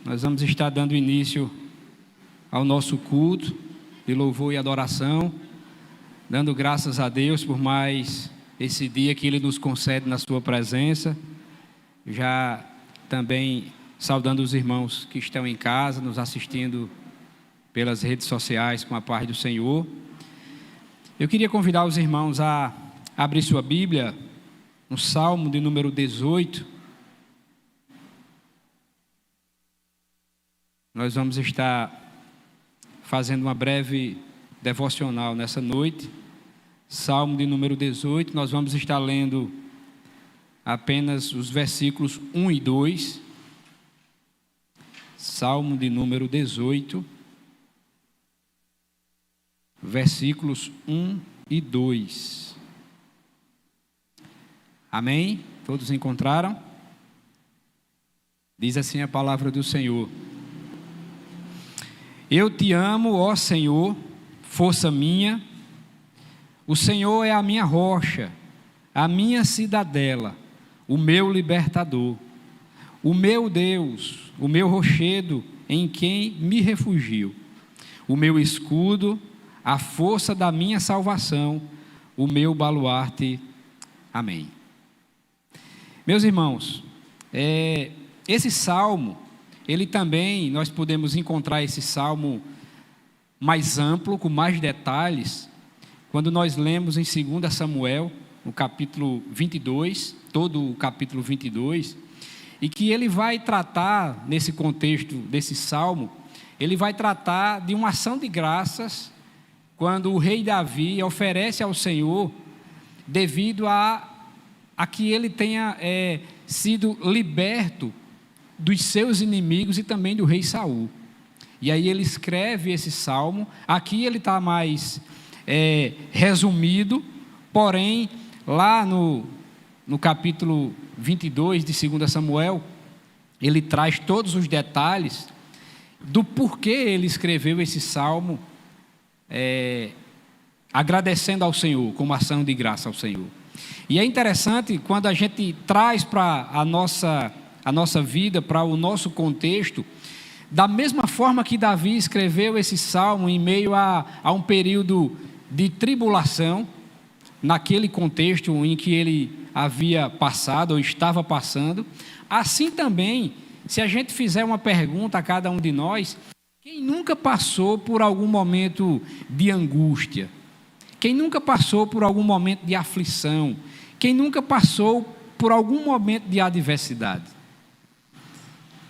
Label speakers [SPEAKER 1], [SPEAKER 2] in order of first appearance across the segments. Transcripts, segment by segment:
[SPEAKER 1] Nós vamos estar dando início ao nosso culto de louvor e adoração, dando graças a Deus por mais esse dia que Ele nos concede na sua presença. Já também saudando os irmãos que estão em casa, nos assistindo pelas redes sociais com a paz do Senhor. Eu queria convidar os irmãos a abrir sua Bíblia no Salmo de número 18. Nós vamos estar fazendo uma breve devocional nessa noite. Salmo de número 18, nós vamos estar lendo apenas os versículos 1 e 2. Salmo de número 18, versículos 1 e 2. Amém? Todos encontraram? Diz assim a palavra do Senhor: Eu te amo, ó Senhor, força minha. O Senhor é a minha rocha, a minha cidadela, o meu libertador, o meu Deus, o meu rochedo em quem me refugio, o meu escudo, a força da minha salvação, o meu baluarte. Amém. Meus irmãos, esse salmo, ele também, nós podemos encontrar esse salmo mais amplo, com mais detalhes, quando nós lemos em 2 Samuel, no capítulo 22, todo o capítulo 22, e que ele vai tratar, nesse contexto desse salmo, ele vai tratar de uma ação de graças, quando o rei Davi oferece ao Senhor, devido a que ele tenha sido liberto dos seus inimigos e também do rei Saul. E aí ele escreve esse salmo. Aqui ele está mais resumido, porém lá no capítulo 22 de 2 Samuel, ele traz todos os detalhes do porquê ele escreveu esse salmo, agradecendo ao Senhor, como ação de graça ao Senhor. E é interessante quando a gente traz para a nossa vida, para o nosso contexto, da mesma forma que Davi escreveu esse salmo em meio a um período de tribulação, naquele contexto em que ele havia passado ou estava passando, assim também, se a gente fizer uma pergunta a cada um de nós, quem nunca passou por algum momento de angústia? Quem nunca passou por algum momento de aflição? Quem nunca passou por algum momento de adversidade?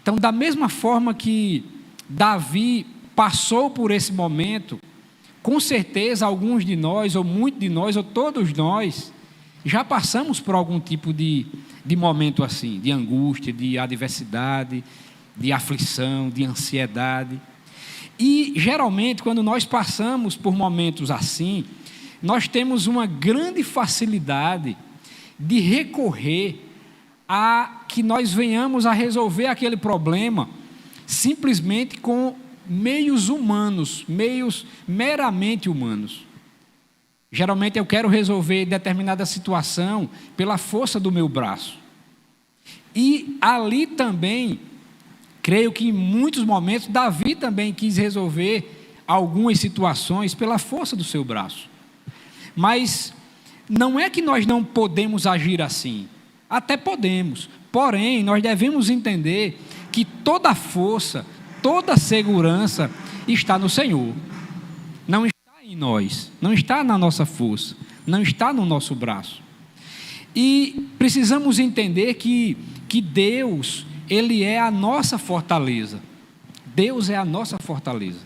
[SPEAKER 1] Então, da mesma forma que Davi passou por esse momento, com certeza alguns de nós, ou muitos de nós, ou todos nós, já passamos por algum tipo de momento assim, de angústia, de adversidade, de aflição, de ansiedade. E, geralmente, quando nós passamos por momentos assim, nós temos uma grande facilidade de recorrer a que nós venhamos a resolver aquele problema simplesmente com meios humanos, meios meramente humanos. Geralmente eu quero resolver determinada situação pela força do meu braço. E ali também, creio que em muitos momentos, Davi também quis resolver algumas situações pela força do seu braço. Mas não é que nós não podemos agir assim. Até podemos, porém nós devemos entender que toda força, toda segurança está no Senhor, não está em nós, não está na nossa força, não está no nosso braço. E precisamos entender que Deus, Ele é a nossa fortaleza. Deus é a nossa fortaleza.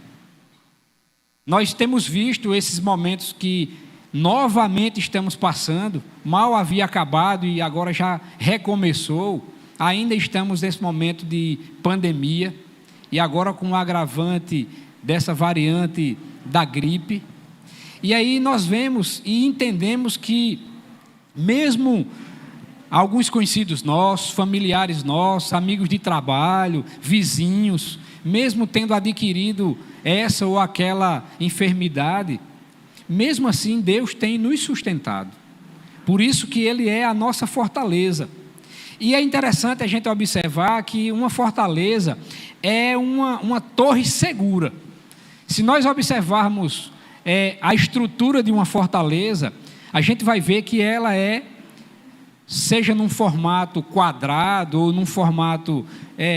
[SPEAKER 1] Nós temos visto esses momentos que novamente estamos passando, mal havia acabado e agora já recomeçou, ainda estamos nesse momento de pandemia, e agora com o agravante dessa variante da gripe, e aí nós vemos e entendemos que mesmo alguns conhecidos nossos, familiares nossos, amigos de trabalho, vizinhos, mesmo tendo adquirido essa ou aquela enfermidade, mesmo assim Deus tem nos sustentado. Por isso que Ele é a nossa fortaleza. E é interessante a gente observar que uma fortaleza é uma torre segura. Se nós observarmos a estrutura de uma fortaleza, a gente vai ver que ela seja num formato quadrado ou num formato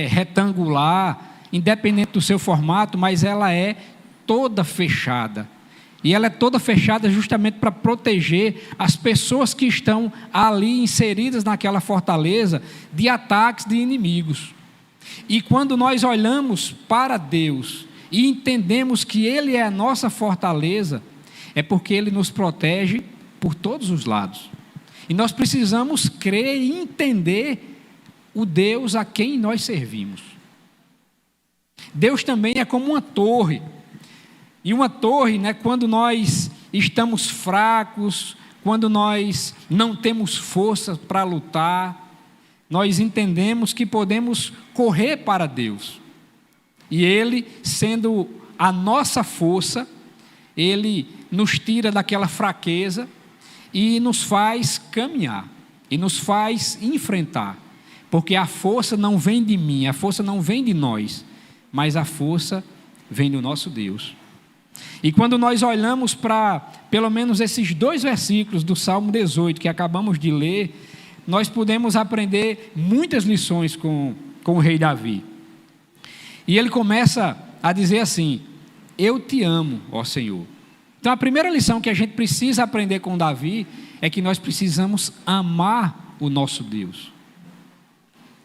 [SPEAKER 1] retangular, independente do seu formato, mas ela é toda fechada. E ela é toda fechada justamente para proteger as pessoas que estão ali inseridas naquela fortaleza de ataques de inimigos. E quando nós olhamos para Deus e entendemos que Ele é a nossa fortaleza, é porque Ele nos protege por todos os lados. E nós precisamos crer e entender o Deus a quem nós servimos. Deus também é como uma torre. E uma torre, quando nós estamos fracos, quando nós não temos força para lutar, nós entendemos que podemos correr para Deus. E Ele, sendo a nossa força, Ele nos tira daquela fraqueza e nos faz caminhar, e nos faz enfrentar. Porque a força não vem de mim, a força não vem de nós, mas a força vem do nosso Deus. E quando nós olhamos para pelo menos esses 2 versículos do Salmo 18 que acabamos de ler, nós podemos aprender muitas lições com o rei Davi. E ele começa a dizer assim: eu te amo, ó Senhor. Então a primeira lição que a gente precisa aprender com Davi é que nós precisamos amar o nosso Deus.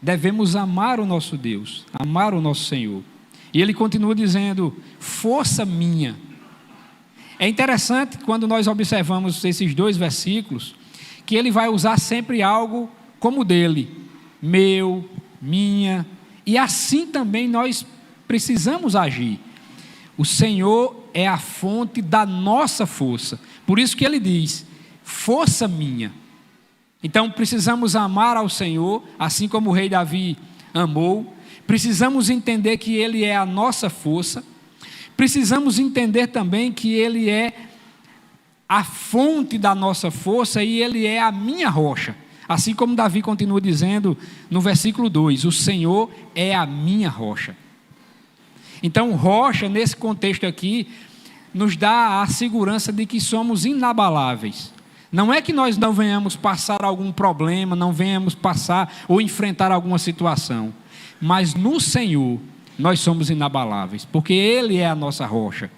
[SPEAKER 1] Devemos amar o nosso Deus, amar o nosso Senhor. E ele continua dizendo: força minha. É interessante quando nós observamos esses 2 versículos, que ele vai usar sempre algo como dele, meu, minha, e assim também nós precisamos agir. O Senhor é a fonte da nossa força, por isso que ele diz, força minha. Então precisamos amar ao Senhor, assim como o rei Davi amou. Precisamos entender que Ele é a nossa força. Precisamos entender também que Ele é a fonte da nossa força e Ele é a minha rocha. Assim como Davi continua dizendo no versículo 2, o Senhor é a minha rocha. Então, rocha, nesse contexto aqui, nos dá a segurança de que somos inabaláveis. Não é que nós não venhamos passar algum problema, não venhamos passar ou enfrentar alguma situação, mas no Senhor nós somos inabaláveis, porque Ele é a nossa rocha.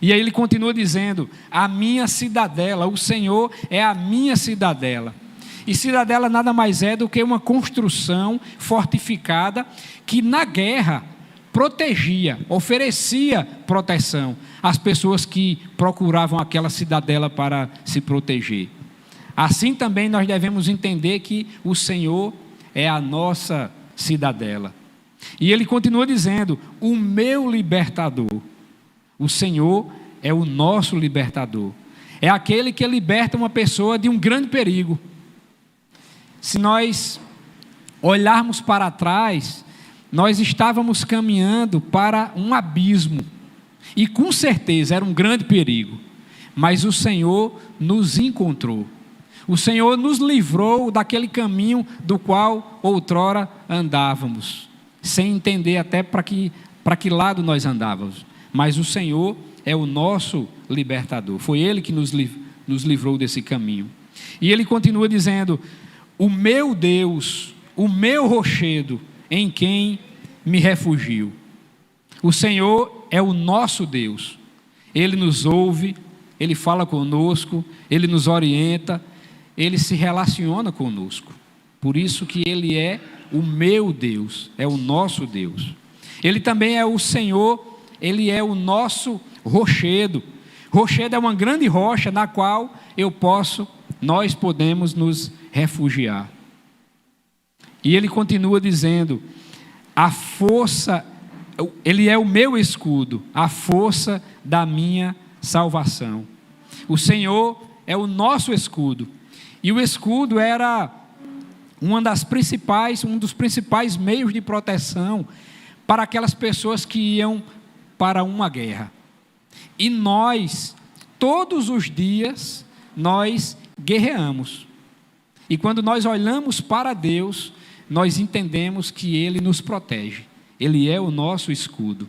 [SPEAKER 1] E aí ele continua dizendo, a minha cidadela, o Senhor é a minha cidadela. E cidadela nada mais é do que uma construção fortificada que na guerra protegia, oferecia proteção às pessoas que procuravam aquela cidadela para se proteger. Assim também nós devemos entender que o Senhor é a nossa cidadela. E ele continua dizendo, o meu libertador. O Senhor é o nosso libertador. É aquele que liberta uma pessoa de um grande perigo. Se nós olharmos para trás, nós estávamos caminhando para um abismo. E com certeza era um grande perigo. Mas o Senhor nos encontrou. O Senhor nos livrou daquele caminho do qual outrora andávamos, sem entender até para que lado nós andávamos. Mas o Senhor é o nosso libertador. Foi Ele que nos livrou desse caminho. E Ele continua dizendo, o meu Deus, o meu rochedo, em quem me refugio. O Senhor é o nosso Deus. Ele nos ouve, Ele fala conosco, Ele nos orienta, Ele se relaciona conosco. Por isso que Ele é o meu Deus, é o nosso Deus. Ele também é o Senhor, Ele é o nosso rochedo. Rochedo é uma grande rocha na qual nós podemos nos refugiar. E ele continua dizendo, a força, Ele é o meu escudo, a força da minha salvação. O Senhor é o nosso escudo. E o escudo era um dos principais meios de proteção para aquelas pessoas que iam para uma guerra. E nós, todos os dias, nós guerreamos. E quando nós olhamos para Deus, nós entendemos que Ele nos protege. Ele é o nosso escudo.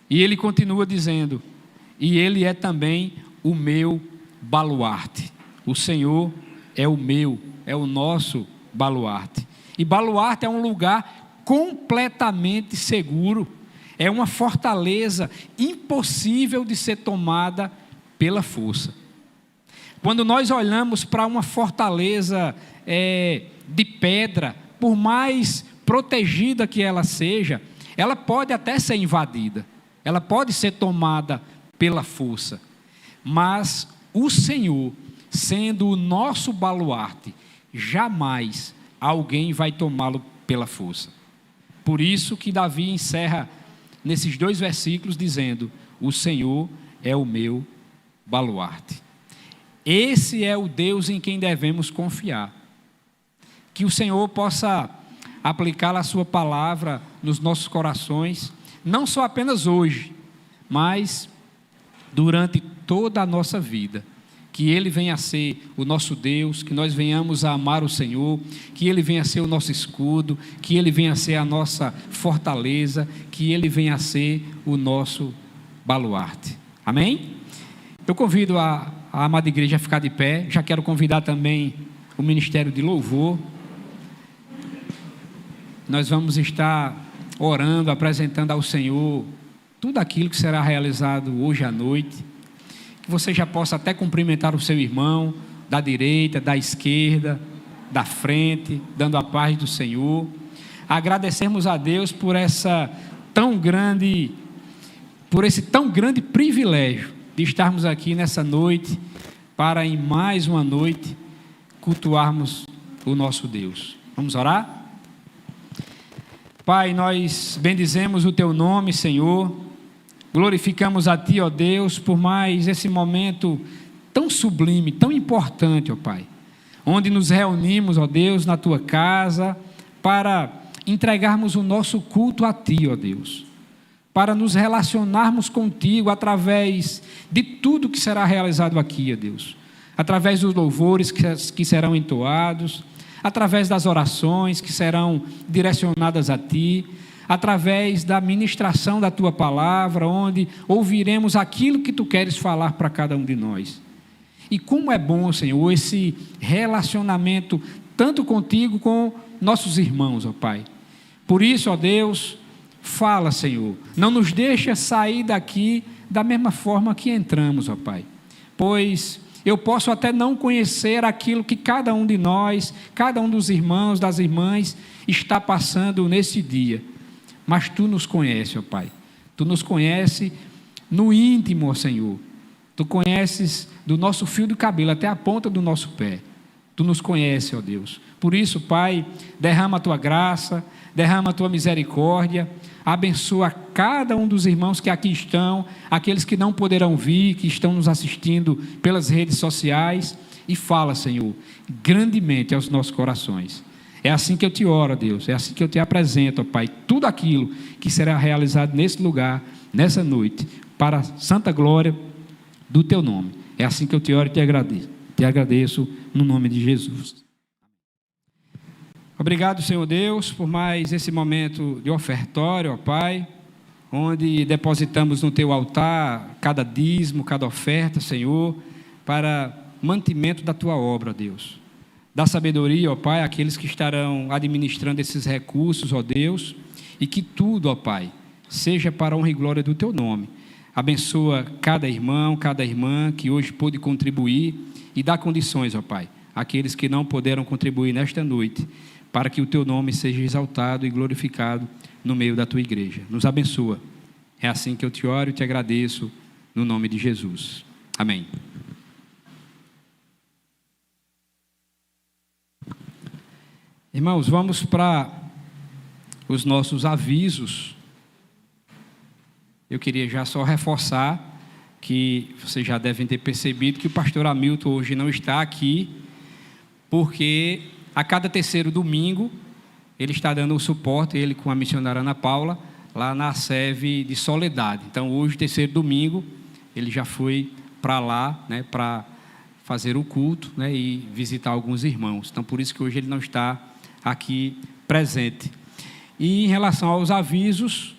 [SPEAKER 1] E Ele continua dizendo: e Ele é também o meu baluarte. O Senhor é o nosso baluarte. E baluarte é um lugar completamente seguro. É uma fortaleza impossível de ser tomada pela força. Quando nós olhamos para uma fortaleza de pedra, por mais protegida que ela seja, ela pode até ser invadida, ela pode ser tomada pela força, mas o Senhor, sendo o nosso baluarte, jamais alguém vai tomá-lo pela força. Por isso que Davi encerra nesses 2 versículos dizendo: o Senhor é o meu baluarte. Esse é o Deus em quem devemos confiar. Que o Senhor possa aplicar a sua palavra nos nossos corações, não só apenas hoje, mas durante toda a nossa vida. Que Ele venha a ser o nosso Deus, que nós venhamos a amar o Senhor, que Ele venha a ser o nosso escudo, que Ele venha a ser a nossa fortaleza, que Ele venha a ser o nosso baluarte. Amém? Eu convido a amada igreja a ficar de pé. Já quero convidar também o Ministério de Louvor. Nós vamos estar orando, apresentando ao Senhor tudo aquilo que será realizado hoje à noite. Que você já possa até cumprimentar o seu irmão, da direita, da esquerda, da frente, dando a paz do Senhor. Agradecermos a Deus por esse tão grande privilégio de estarmos aqui nessa noite, para em mais uma noite cultuarmos o nosso Deus. Vamos orar? Pai, nós bendizemos o Teu nome, Senhor, glorificamos a Ti, ó Deus, por mais esse momento tão sublime, tão importante, ó Pai, onde nos reunimos, ó Deus, na Tua casa, para entregarmos o nosso culto a Ti, ó Deus, para nos relacionarmos contigo através de tudo que será realizado aqui, ó Deus, através dos louvores que serão entoados, através das orações que serão direcionadas a Ti, através da ministração da Tua palavra, onde ouviremos aquilo que Tu queres falar para cada um de nós. E como é bom, Senhor, esse relacionamento tanto contigo como nossos irmãos, ó Pai. Por isso, ó Deus, fala, Senhor, não nos deixa sair daqui da mesma forma que entramos, ó Pai, pois eu posso até não conhecer aquilo que cada um de nós, cada um dos irmãos, das irmãs, está passando nesse dia, mas Tu nos conheces, ó Pai, Tu nos conheces no íntimo, ó Senhor, Tu conheces do nosso fio de cabelo até a ponta do nosso pé, Tu nos conheces, ó Deus. Por isso, Pai, derrama a Tua graça, derrama a Tua misericórdia, abençoa cada um dos irmãos que aqui estão, aqueles que não poderão vir, que estão nos assistindo pelas redes sociais, e fala, Senhor, grandemente aos nossos corações. É assim que eu Te oro, Deus, é assim que eu Te apresento, ó Pai, tudo aquilo que será realizado nesse lugar, nessa noite, para a santa glória do Teu nome. É assim que eu Te oro e Te agradeço. Te agradeço no nome de Jesus. Obrigado, Senhor Deus, por mais esse momento de ofertório, ó Pai, onde depositamos no Teu altar cada dízimo, cada oferta, Senhor, para mantimento da Tua obra, ó Deus. Dá sabedoria, ó Pai, àqueles que estarão administrando esses recursos, ó Deus, e que tudo, ó Pai, seja para a honra e glória do Teu nome. Abençoa cada irmão, cada irmã que hoje pôde contribuir e dá condições, ó Pai, àqueles que não puderam contribuir nesta noite, para que o Teu nome seja exaltado e glorificado no meio da Tua igreja. Nos abençoa. É assim que eu Te oro e Te agradeço, no nome de Jesus. Amém. Irmãos, vamos para os nossos avisos. Eu queria já só reforçar que vocês já devem ter percebido que o pastor Hamilton hoje não está aqui, porque a cada terceiro domingo ele está dando o suporte, ele com a missionária Ana Paula, lá na sede de Soledade. Então hoje, terceiro domingo, ele já foi para lá, né, para fazer o culto, né, e visitar alguns irmãos. Então, por isso que hoje ele não está aqui presente. E em relação aos avisos,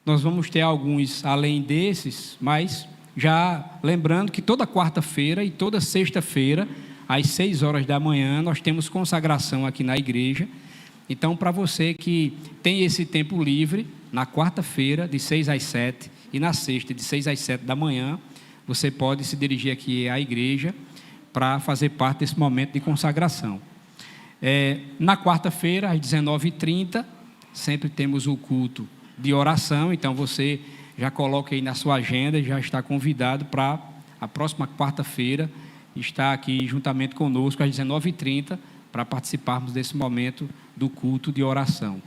[SPEAKER 1] nós vamos ter alguns além desses, mas já lembrando que toda quarta-feira e toda sexta-feira, às 6 horas da manhã, nós temos consagração aqui na igreja. Então, para você que tem esse tempo livre, na quarta-feira, de 6 às 7, e na sexta, de 6 às 7 da manhã, você pode se dirigir aqui à igreja para fazer parte desse momento de consagração. Na quarta-feira, às 19h30, sempre temos o culto de oração, então você já coloca aí na sua agenda, já está convidado para a próxima quarta-feira estar aqui juntamente conosco às 19h30 para participarmos desse momento do culto de oração.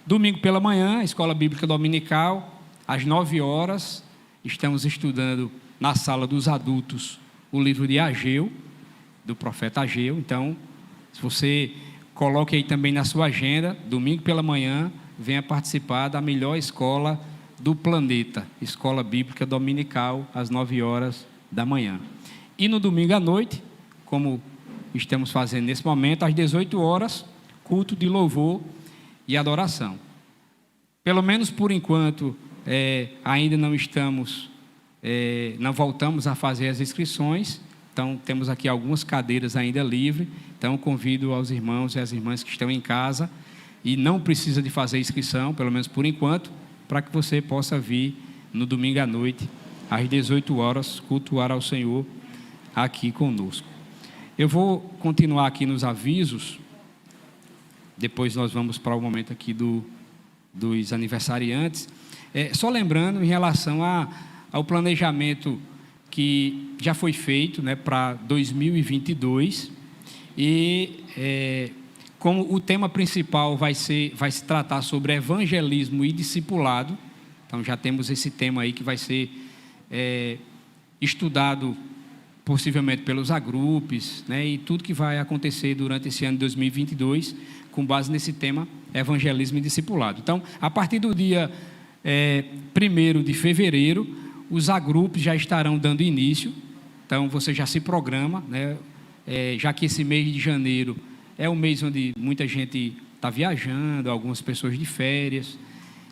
[SPEAKER 1] Domingo pela manhã, Escola Bíblica Dominical, às 9 horas, estamos estudando na sala dos adultos o livro de Ageu, do profeta Ageu. Então, se você coloque aí também na sua agenda, domingo pela manhã, venha participar da melhor escola do planeta, Escola Bíblica Dominical, às 9 horas da manhã. E no domingo à noite, como estamos fazendo nesse momento, às 18 horas, culto de louvor e adoração. Pelo menos por enquanto, ainda não voltamos a fazer as inscrições. Então, temos aqui algumas cadeiras ainda livres. Então, convido aos irmãos e às irmãs que estão em casa e não precisa de fazer inscrição, pelo menos por enquanto, para que você possa vir no domingo à noite, às 18 horas, cultuar ao Senhor aqui conosco. Eu vou continuar aqui nos avisos, depois nós vamos para o momento aqui dos aniversariantes. Só lembrando em relação ao planejamento que já foi feito, né, para 2022, e como o tema principal vai se tratar sobre evangelismo e discipulado. Então já temos esse tema aí que vai ser estudado possivelmente pelos agrupes, né, e tudo que vai acontecer durante esse ano de 2022, com base nesse tema, evangelismo e discipulado. Então, a partir do dia 1º de fevereiro, os agrupes já estarão dando início. Então, você já se programa, né, já que esse mês de janeiro é o mês onde muita gente está viajando, algumas pessoas de férias,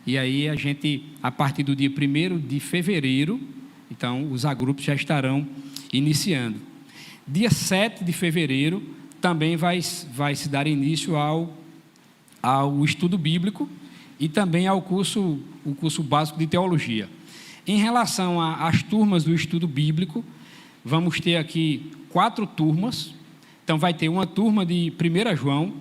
[SPEAKER 1] e aí a gente, a partir do dia 1º de fevereiro, então, os agrupes já estarão iniciando. Dia 7 de fevereiro também vai se dar início ao estudo bíblico e também o curso básico de teologia. Em relação às turmas do estudo bíblico, vamos ter aqui 4 turmas. Então vai ter uma turma de 1 João,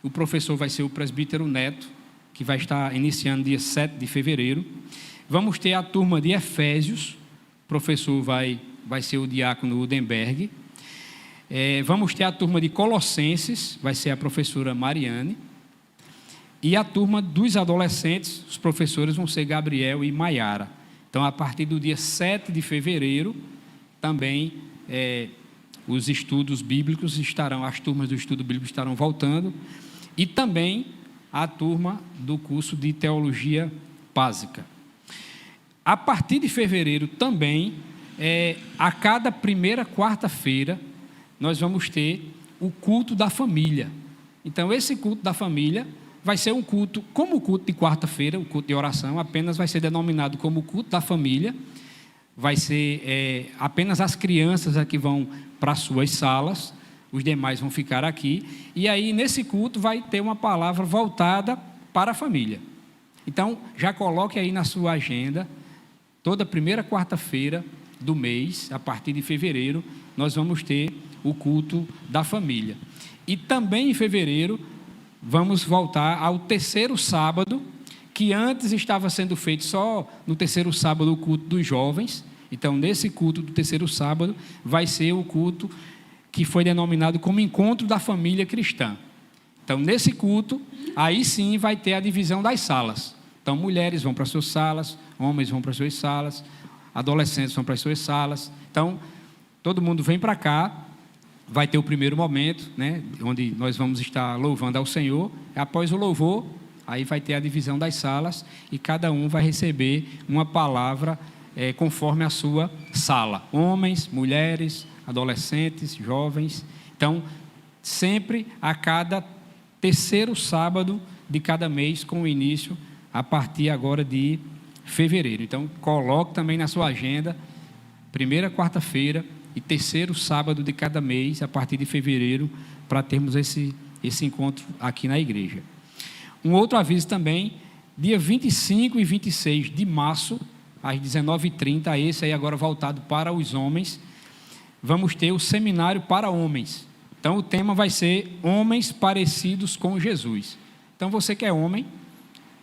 [SPEAKER 1] o professor vai ser o presbítero Neto, que vai estar iniciando dia 7 de fevereiro. Vamos ter a turma de Efésios, o professor vai ser o diácono Udenberg. Vamos ter a turma de Colossenses, vai ser a professora Mariane. E a turma dos adolescentes, os professores vão ser Gabriel e Maiara. Então, a partir do dia 7 de fevereiro, também os estudos bíblicos as turmas do estudo bíblico estarão voltando. E também a turma do curso de teologia básica. A partir de fevereiro também, a cada primeira quarta-feira, nós vamos ter o culto da família. Então, esse culto da família vai ser um culto, como o culto de quarta-feira, o culto de oração, apenas vai ser denominado como o culto da família. Vai ser apenas as crianças que vão para as suas salas, os demais vão ficar aqui. E aí, nesse culto, vai ter uma palavra voltada para a família. Então, já coloque aí na sua agenda, toda primeira quarta-feira do mês, a partir de fevereiro, nós vamos ter o culto da família. E também em fevereiro, vamos voltar ao terceiro sábado, que antes estava sendo feito só no terceiro sábado o culto dos jovens. Então, nesse culto do terceiro sábado, vai ser o culto que foi denominado como Encontro da Família Cristã. Então, nesse culto, aí sim vai ter a divisão das salas. Então, mulheres vão para as suas salas, homens vão para as suas salas, adolescentes vão para as suas salas. Então, todo mundo vem para cá. Vai ter o primeiro momento, né, onde nós vamos estar louvando ao Senhor. Após o louvor, aí vai ter a divisão das salas e cada um vai receber uma palavra conforme a sua sala. Homens, mulheres, adolescentes, jovens. Então, sempre a cada terceiro sábado de cada mês, com o início a partir agora de fevereiro. Então, coloque também na sua agenda, primeira quarta-feira e terceiro sábado de cada mês, a partir de fevereiro, para termos esse encontro aqui na igreja. Um outro aviso também, dia 25 e 26 de março, às 19h30, esse aí agora voltado para os homens, vamos ter o seminário para homens. Então, o tema vai ser Homens Parecidos com Jesus. Então, você que é homem,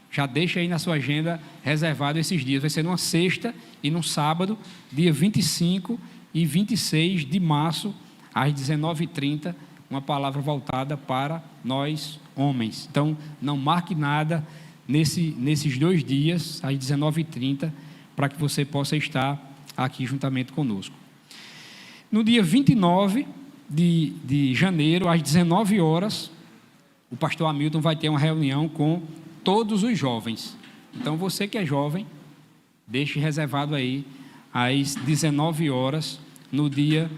[SPEAKER 1] já deixa aí na sua agenda reservado esses dias. Vai ser numa sexta e num sábado, dia 25 e 26 de março, às 19h30, uma palavra voltada para nós homens. Então, não marque nada nesses 2 dias, às 19h30, para que você possa estar aqui juntamente conosco. No dia 29 de janeiro, às 19 horas, o pastor Hamilton vai ter uma reunião com todos os jovens. Então, você que é jovem, deixe reservado aí, às 19 horas, no dia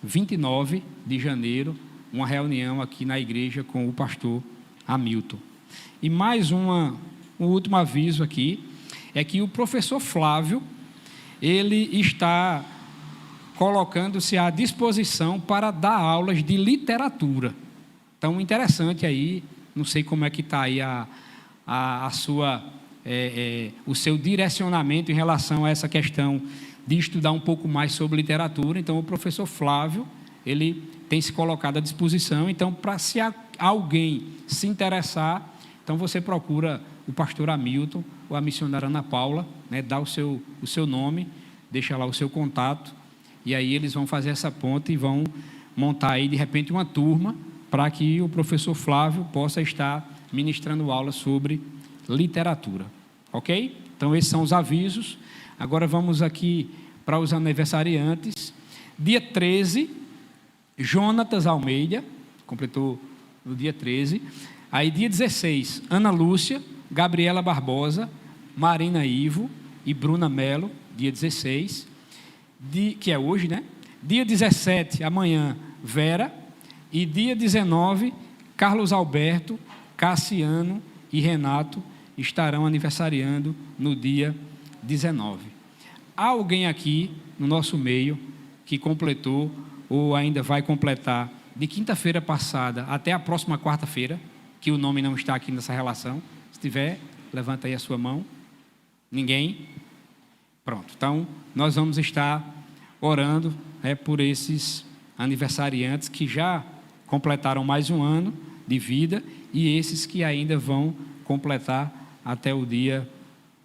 [SPEAKER 1] 29 de janeiro, uma reunião aqui na igreja com o pastor Hamilton. E mais um último aviso aqui, é que o professor Flávio, ele está colocando-se à disposição para dar aulas de literatura. Então, interessante aí, não sei como é que está aí o seu direcionamento em relação a essa questão de estudar um pouco mais sobre literatura. Então, o professor Flávio, ele tem se colocado à disposição. Então, para se alguém se interessar, então você procura o pastor Hamilton ou a missionária Ana Paula, né, dá o seu nome, deixa lá o seu contato, e aí eles vão fazer essa ponte e vão montar aí, de repente, uma turma para que o professor Flávio possa estar ministrando aula sobre literatura. Ok? Então, esses são os avisos. Agora vamos aqui para os aniversariantes. Dia 13, Jonatas Almeida, completou no dia 13. Aí, dia 16, Ana Lúcia, Gabriela Barbosa, Marina Ivo e Bruna Melo, dia 16, que é hoje, né? Dia 17, amanhã, Vera. E dia 19, Carlos Alberto, Cassiano e Renato estarão aniversariando no dia 19. Há alguém aqui no nosso meio que completou ou ainda vai completar de quinta-feira passada até a próxima quarta-feira, que o nome não está aqui nessa relação? Se tiver, levanta aí a sua mão. Ninguém? Pronto. Então, nós vamos estar orando por esses aniversariantes que já completaram mais um ano de vida e esses que ainda vão completar até o dia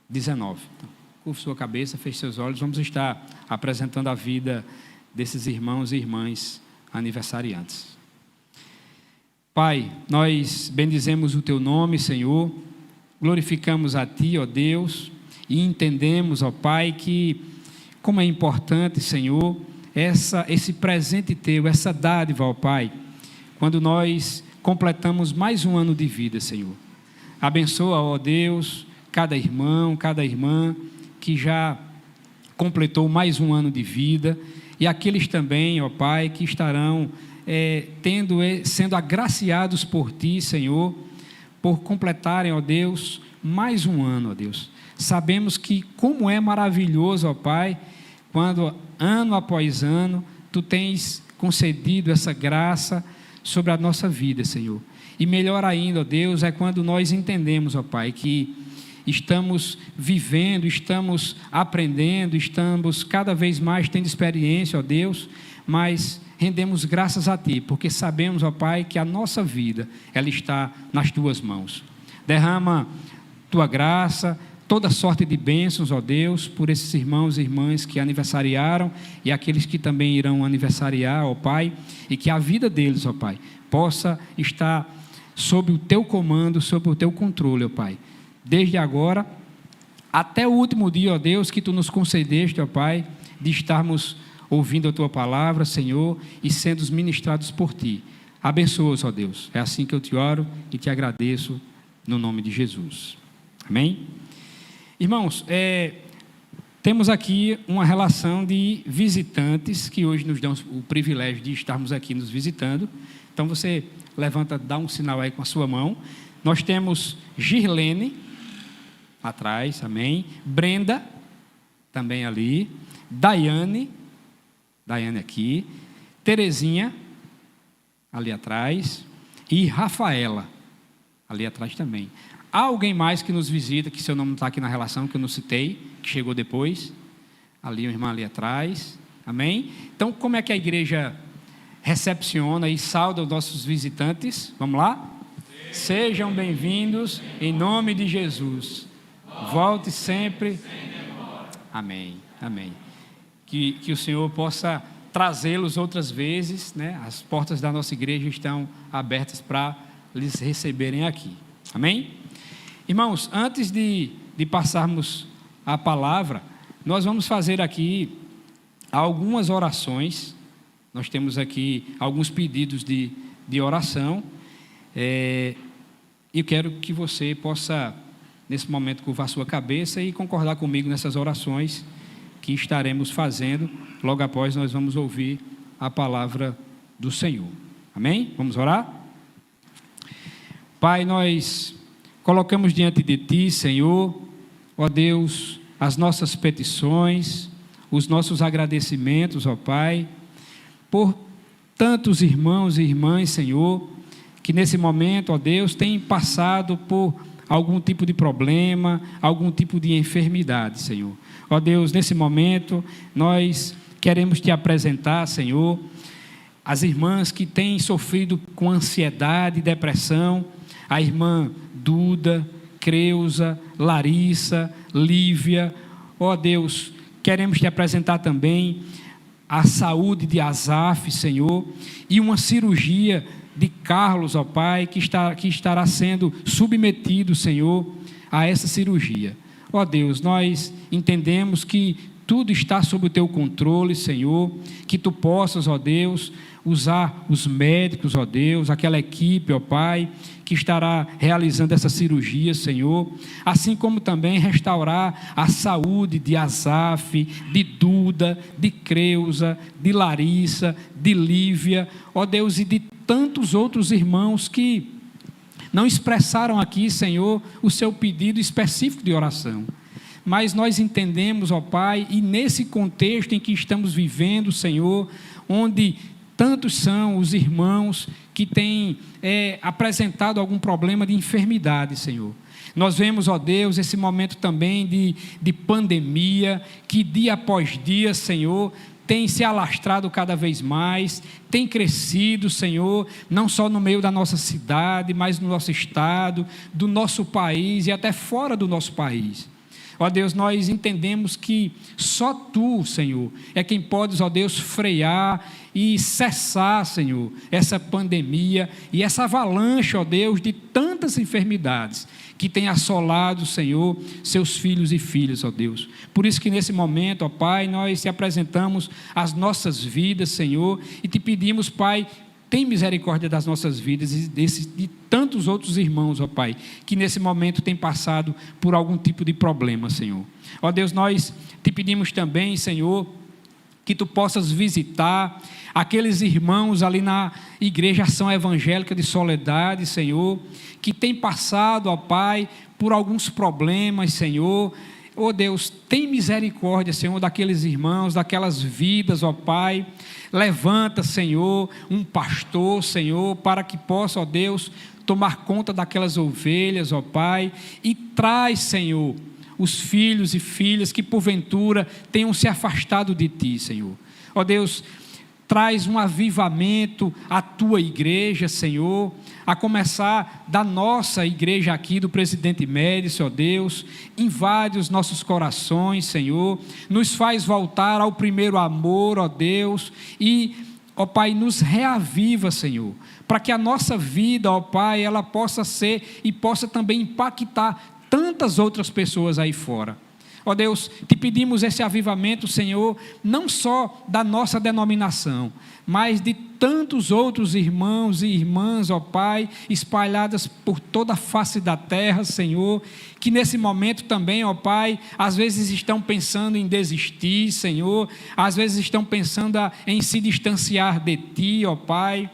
[SPEAKER 1] 19. Então, curva sua cabeça, feche seus olhos, vamos estar apresentando a vida desses irmãos e irmãs aniversariantes. Pai, nós bendizemos o Teu nome, Senhor, glorificamos a Ti, ó Deus, e entendemos, ó Pai, que como é importante, Senhor, esse presente Teu, essa dádiva, ó Pai, quando nós completamos mais um ano de vida, Senhor. Abençoa, ó Deus, cada irmão, cada irmã que já completou mais um ano de vida, e aqueles também, ó Pai, que estarão sendo agraciados por Ti, Senhor, por completarem, ó Deus, mais um ano, ó Deus. Sabemos que como é maravilhoso, ó Pai, quando ano após ano Tu tens concedido essa graça sobre a nossa vida, Senhor. E melhor ainda, ó Deus, é quando nós entendemos, ó Pai, que estamos vivendo, estamos aprendendo, estamos cada vez mais tendo experiência, ó Deus, mas rendemos graças a Ti, porque sabemos, ó Pai, que a nossa vida, ela está nas Tuas mãos. Derrama Tua graça, toda sorte de bênçãos, ó Deus, por esses irmãos e irmãs que aniversariaram e aqueles que também irão aniversariar, ó Pai, e que a vida deles, ó Pai, possa estar sob o Teu comando, sob o Teu controle, ó Pai, desde agora até o último dia, ó Deus, que Tu nos concedeste, ó Pai, de estarmos ouvindo a Tua palavra, Senhor, e sendo ministrados por Ti. Abençoa-os, ó Deus. É assim que eu Te oro e Te agradeço no nome de Jesus. Amém? Irmãos, temos aqui uma relação de visitantes que hoje nos dão o privilégio de estarmos aqui nos visitando. Então você levanta, dá um sinal aí com a sua mão. Nós temos Girlene, atrás, amém. Brenda, também ali. Daiane aqui. Terezinha, ali atrás. E Rafaela, ali atrás também. Há alguém mais que nos visita, que seu nome não está aqui na relação, que eu não citei, que chegou depois. Ali, uma irmã ali atrás. Amém? Então, como é que a igreja recepciona e sauda os nossos visitantes? Vamos lá? Sejam bem-vindos em nome de Jesus. Volte sempre. Amém. Amém. Que o Senhor possa trazê-los outras vezes, né? As portas da nossa igreja estão abertas para lhes receberem aqui. Amém? Irmãos, antes de passarmos a palavra, nós vamos fazer aqui algumas orações. Nós temos aqui alguns pedidos de oração. Eu quero que você possa, nesse momento, curvar sua cabeça e concordar comigo nessas orações que estaremos fazendo. Logo após nós vamos ouvir a palavra do Senhor. Amém? Vamos orar? Pai, nós colocamos diante de Ti, Senhor, ó Deus, as nossas petições, os nossos agradecimentos, ó Pai, por tantos irmãos e irmãs, Senhor, que nesse momento, ó Deus, têm passado por algum tipo de problema, algum tipo de enfermidade, Senhor. Ó Deus, nesse momento, nós queremos Te apresentar, Senhor, as irmãs que têm sofrido com ansiedade, depressão, a irmã Duda, Creuza, Larissa, Lívia. Ó Deus, queremos Te apresentar também a saúde de Asaf, Senhor, e uma cirurgia de Carlos, ó Pai, que estará sendo submetido, Senhor, a essa cirurgia. Ó Deus, nós entendemos que tudo está sob o Teu controle, Senhor, que Tu possas, ó Deus, usar os médicos, ó Deus, aquela equipe, ó Pai, que estará realizando essa cirurgia, Senhor, assim como também restaurar a saúde de Asaf, de Duda, de Creuza, de Larissa, de Lívia, ó Deus, e de tantos outros irmãos que não expressaram aqui, Senhor, o seu pedido específico de oração. Mas nós entendemos, ó Pai, e nesse contexto em que estamos vivendo, Senhor, onde tantos são os irmãos que têm apresentado algum problema de enfermidade, Senhor. Nós vemos, ó Deus, esse momento também de pandemia, que dia após dia, Senhor, tem se alastrado cada vez mais, tem crescido, Senhor, não só no meio da nossa cidade, mas no nosso estado, do nosso país e até fora do nosso país. Ó Deus, nós entendemos que só Tu, Senhor, é quem podes, ó Deus, frear e cessar, Senhor, essa pandemia e essa avalanche, ó Deus, de tantas enfermidades que tem assolado, Senhor, seus filhos e filhas, ó Deus. Por isso que nesse momento, ó Pai, nós te apresentamos as nossas vidas, Senhor, e te pedimos, Pai, tem misericórdia das nossas vidas e de tantos outros irmãos, ó Pai, que nesse momento têm passado por algum tipo de problema, Senhor. Ó Deus, nós te pedimos também, Senhor, que Tu possas visitar aqueles irmãos ali na Igreja Ação Evangélica de Soledade, Senhor, que têm passado, ó Pai, por alguns problemas, Senhor. Ó Deus, tem misericórdia, Senhor, daqueles irmãos, daquelas vidas, ó Pai. Levanta, Senhor, um pastor, Senhor, para que possa, ó Deus, tomar conta daquelas ovelhas, ó Pai, e traz, Senhor, os filhos e filhas que porventura tenham se afastado de Ti, Senhor. Ó Deus, traz um avivamento à Tua igreja, Senhor, a começar da nossa igreja aqui, do Presidente Médici, ó Deus, invade os nossos corações, Senhor, nos faz voltar ao primeiro amor, ó Deus, e, ó Pai, nos reaviva, Senhor, para que a nossa vida, ó Pai, ela possa ser e possa também impactar tantas outras pessoas aí fora. Ó Deus, te pedimos esse avivamento, Senhor, não só da nossa denominação, mas de tantos outros irmãos e irmãs, ó Pai, espalhadas por toda a face da terra, Senhor, que nesse momento também, ó Pai, às vezes estão pensando em desistir, Senhor, às vezes estão pensando em se distanciar de Ti, ó Pai.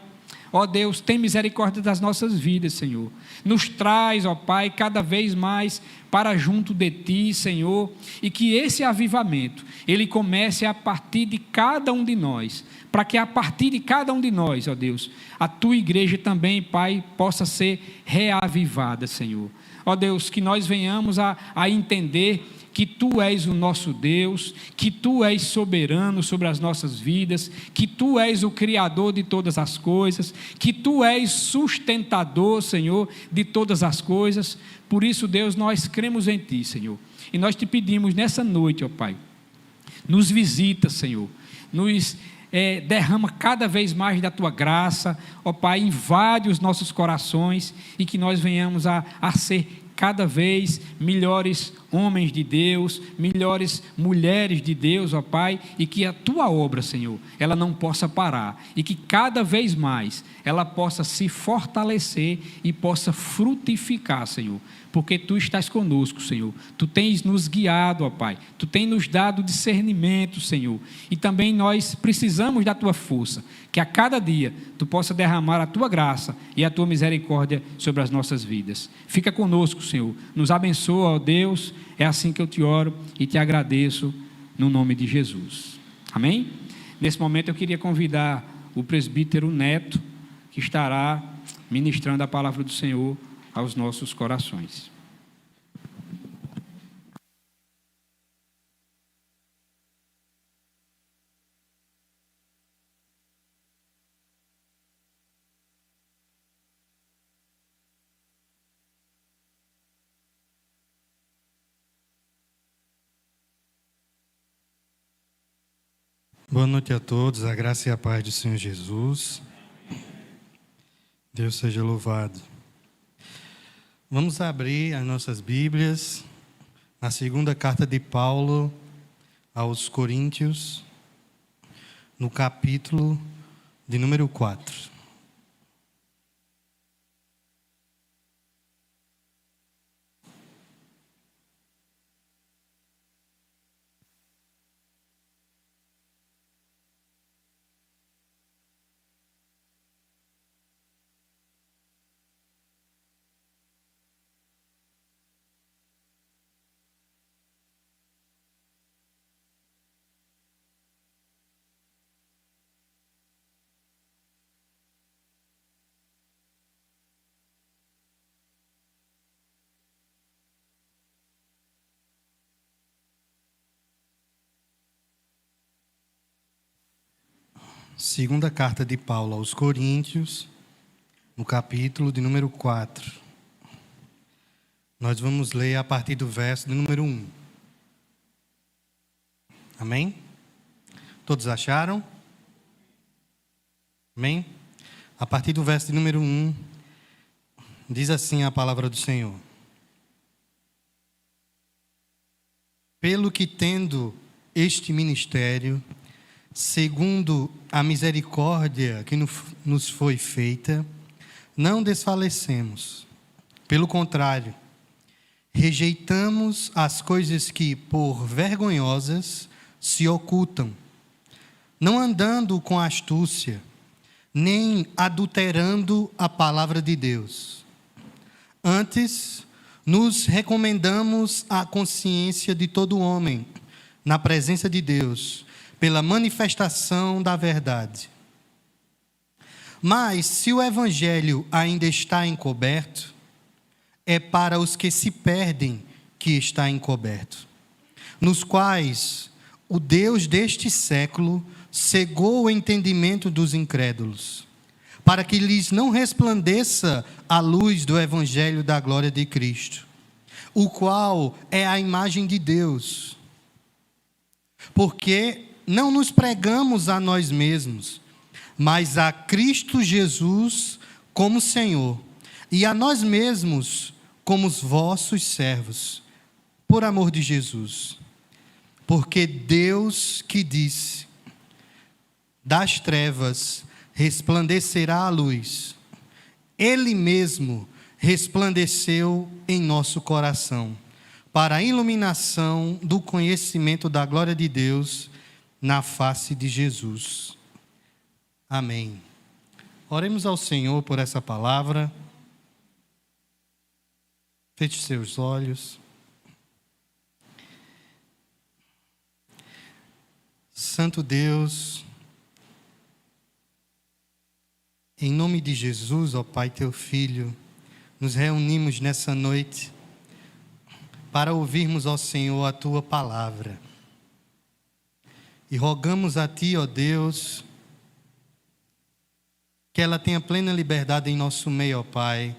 [SPEAKER 1] Ó Deus, tem misericórdia das nossas vidas, Senhor. Nos traz, ó Pai, cada vez mais para junto de Ti, Senhor, e que esse avivamento, ele comece a partir de cada um de nós, para que a partir de cada um de nós, ó Deus, a Tua igreja também, Pai, possa ser reavivada, Senhor. Ó Deus, que nós venhamos a entender que Tu és o nosso Deus, que Tu és soberano sobre as nossas vidas, que Tu és o Criador de todas as coisas, que Tu és sustentador, Senhor, de todas as coisas. Por isso, Deus, nós cremos em Ti, Senhor, e nós Te pedimos nessa noite, ó Pai, nos visita, Senhor, nos derrama cada vez mais da Tua graça, ó Pai, invade os nossos corações e que nós venhamos a ser cada vez melhores homens de Deus, melhores mulheres de Deus, ó Pai, e que a Tua obra, Senhor, ela não possa parar, e que cada vez mais ela possa se fortalecer e possa frutificar, Senhor, porque Tu estás conosco, Senhor, Tu tens nos guiado, ó Pai, Tu tens nos dado discernimento, Senhor, e também nós precisamos da Tua força, que a cada dia Tu possa derramar a Tua graça e a Tua misericórdia sobre as nossas vidas. Fica conosco, Senhor, nos abençoa, ó Deus. É assim que eu te oro e te agradeço no nome de Jesus. Amém? Nesse momento eu queria convidar o presbítero Neto, que estará ministrando a palavra do Senhor aos nossos corações.
[SPEAKER 2] Boa noite a todos, a graça e a paz do Senhor Jesus. Deus seja louvado. Vamos abrir as nossas Bíblias na segunda carta de Paulo aos Coríntios, no capítulo de número 4. Segunda carta de Paulo aos Coríntios, no capítulo de número 4. Nós vamos ler a partir do verso de número 1. Amém? Todos acharam? Amém? A partir do verso de número 1, diz assim a palavra do Senhor. Pelo que tendo este ministério, segundo a misericórdia que nos foi feita, não desfalecemos. Pelo contrário, rejeitamos as coisas que, por vergonhosas, se ocultam, não andando com astúcia, nem adulterando a palavra de Deus. Antes, nos recomendamos à consciência de todo homem, na presença de Deus, pela manifestação da verdade. Mas, se o Evangelho ainda está encoberto, é para os que se perdem que está encoberto, nos quais o Deus deste século cegou o entendimento dos incrédulos, para que lhes não resplandeça a luz do Evangelho da glória de Cristo, o qual é a imagem de Deus. Porque não nos pregamos a nós mesmos, mas a Cristo Jesus como Senhor, e a nós mesmos como os vossos servos, por amor de Jesus. Porque Deus que disse: das trevas resplandecerá a luz, Ele mesmo resplandeceu em nosso coração, para a iluminação do conhecimento da glória de Deus na face de Jesus. Amém. Oremos ao Senhor por essa palavra. Feche seus olhos. Santo Deus, em nome de Jesus, ó Pai, teu Filho, nos reunimos nessa noite para ouvirmos, ó Senhor, a tua palavra. E rogamos a ti, ó Deus, que ela tenha plena liberdade em nosso meio, ó Pai,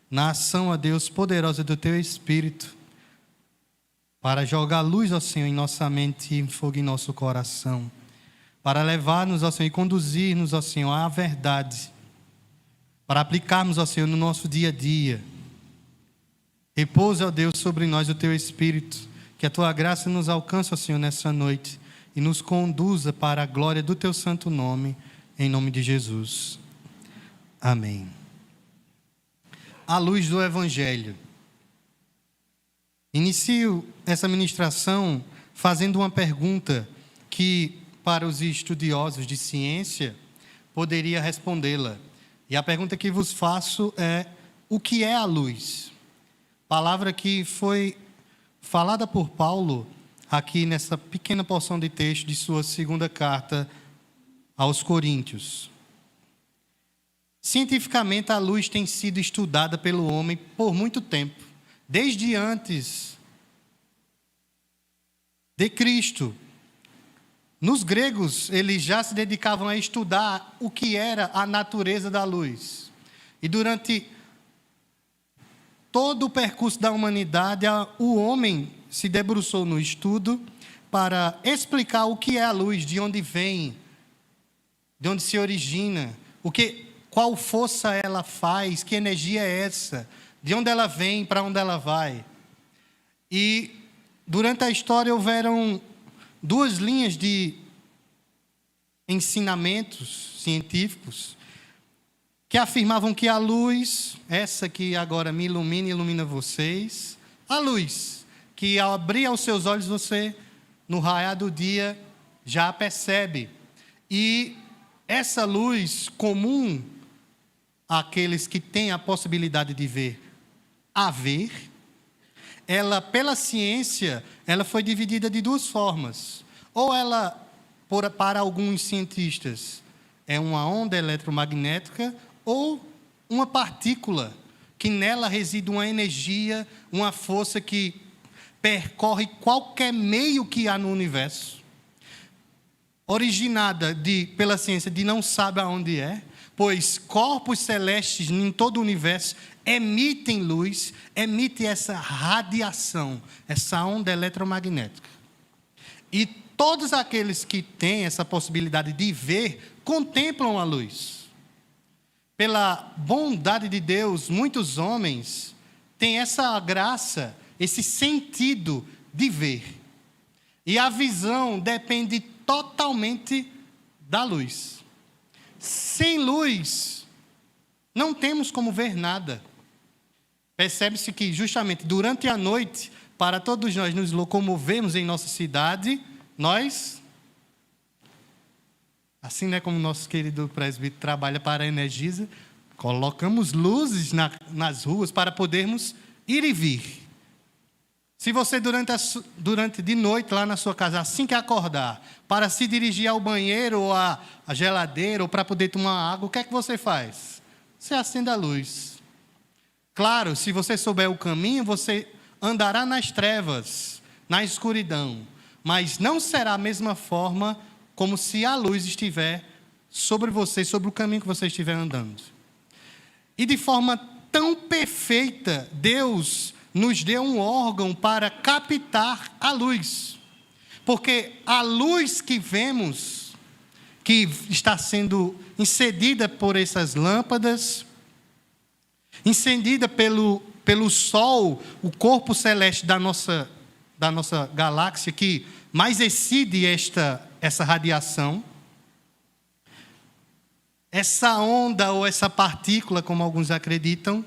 [SPEAKER 2] na ação, ó Deus, poderosa do teu Espírito, para jogar luz, ó Senhor, em nossa mente e fogo em nosso coração, para levar-nos, ó Senhor, e conduzir-nos, ó Senhor, à verdade, para aplicarmos, ó Senhor, no nosso dia a dia. Repousa, ó Deus, sobre nós o teu Espírito, que a tua graça nos alcance, ó Senhor, nessa noite, e nos conduza para a glória do teu santo nome, em nome de Jesus. Amém. À luz do Evangelho. Inicio essa ministração fazendo uma pergunta que, para os estudiosos de ciência, poderia respondê-la. E a pergunta que vos faço é: o que é a luz? Palavra que foi falada por Paulo aqui nessa pequena porção de texto de sua segunda carta aos Coríntios. Cientificamente, a luz tem sido estudada pelo homem por muito tempo, desde antes de Cristo. Nos gregos, eles já se dedicavam a estudar o que era a natureza da luz. E durante todo o percurso da humanidade, o homem se debruçou no estudo para explicar o que é a luz, de onde vem, de onde se origina, qual força ela faz, que energia é essa, de onde ela vem, para onde ela vai. E durante a história houveram duas linhas de ensinamentos científicos que afirmavam que a luz, essa que agora me ilumina e ilumina vocês, a luz que ao abrir os seus olhos você, no raiar do dia, já a percebe. E essa luz comum àqueles que têm a possibilidade de ver, ela, pela ciência, ela foi dividida de duas formas. Ou ela, para alguns cientistas, é uma onda eletromagnética, ou uma partícula, que nela reside uma energia, uma força que percorre qualquer meio que há no universo, originada pela ciência de não sabe aonde é, pois corpos celestes em todo o universo emitem luz, emitem essa radiação, essa onda eletromagnética. E todos aqueles que têm essa possibilidade de ver, contemplam a luz. Pela bondade de Deus, muitos homens têm essa graça, esse sentido de ver. E a visão depende totalmente da luz. Sem luz, não temos como ver nada. Percebe-se que justamente durante a noite, para todos nós nos locomovemos em nossa cidade, nós, assim como nosso querido presbítero trabalha para a Energisa, colocamos luzes nas ruas para podermos ir e vir. Se você durante de noite lá na sua casa, assim que acordar, para se dirigir ao banheiro ou à geladeira ou para poder tomar água, o que é que você faz? Você acende a luz. Claro, se você souber o caminho, você andará nas trevas, na escuridão, mas não será a mesma forma como se a luz estiver sobre você, sobre o caminho que você estiver andando. E de forma tão perfeita, Deus nos deu um órgão para captar a luz. Porque a luz que vemos, que está sendo incendida por essas lâmpadas, incendida pelo sol, o corpo celeste da nossa da nossa galáxia que mais excede essa radiação. Essa onda ou essa partícula, como alguns acreditam,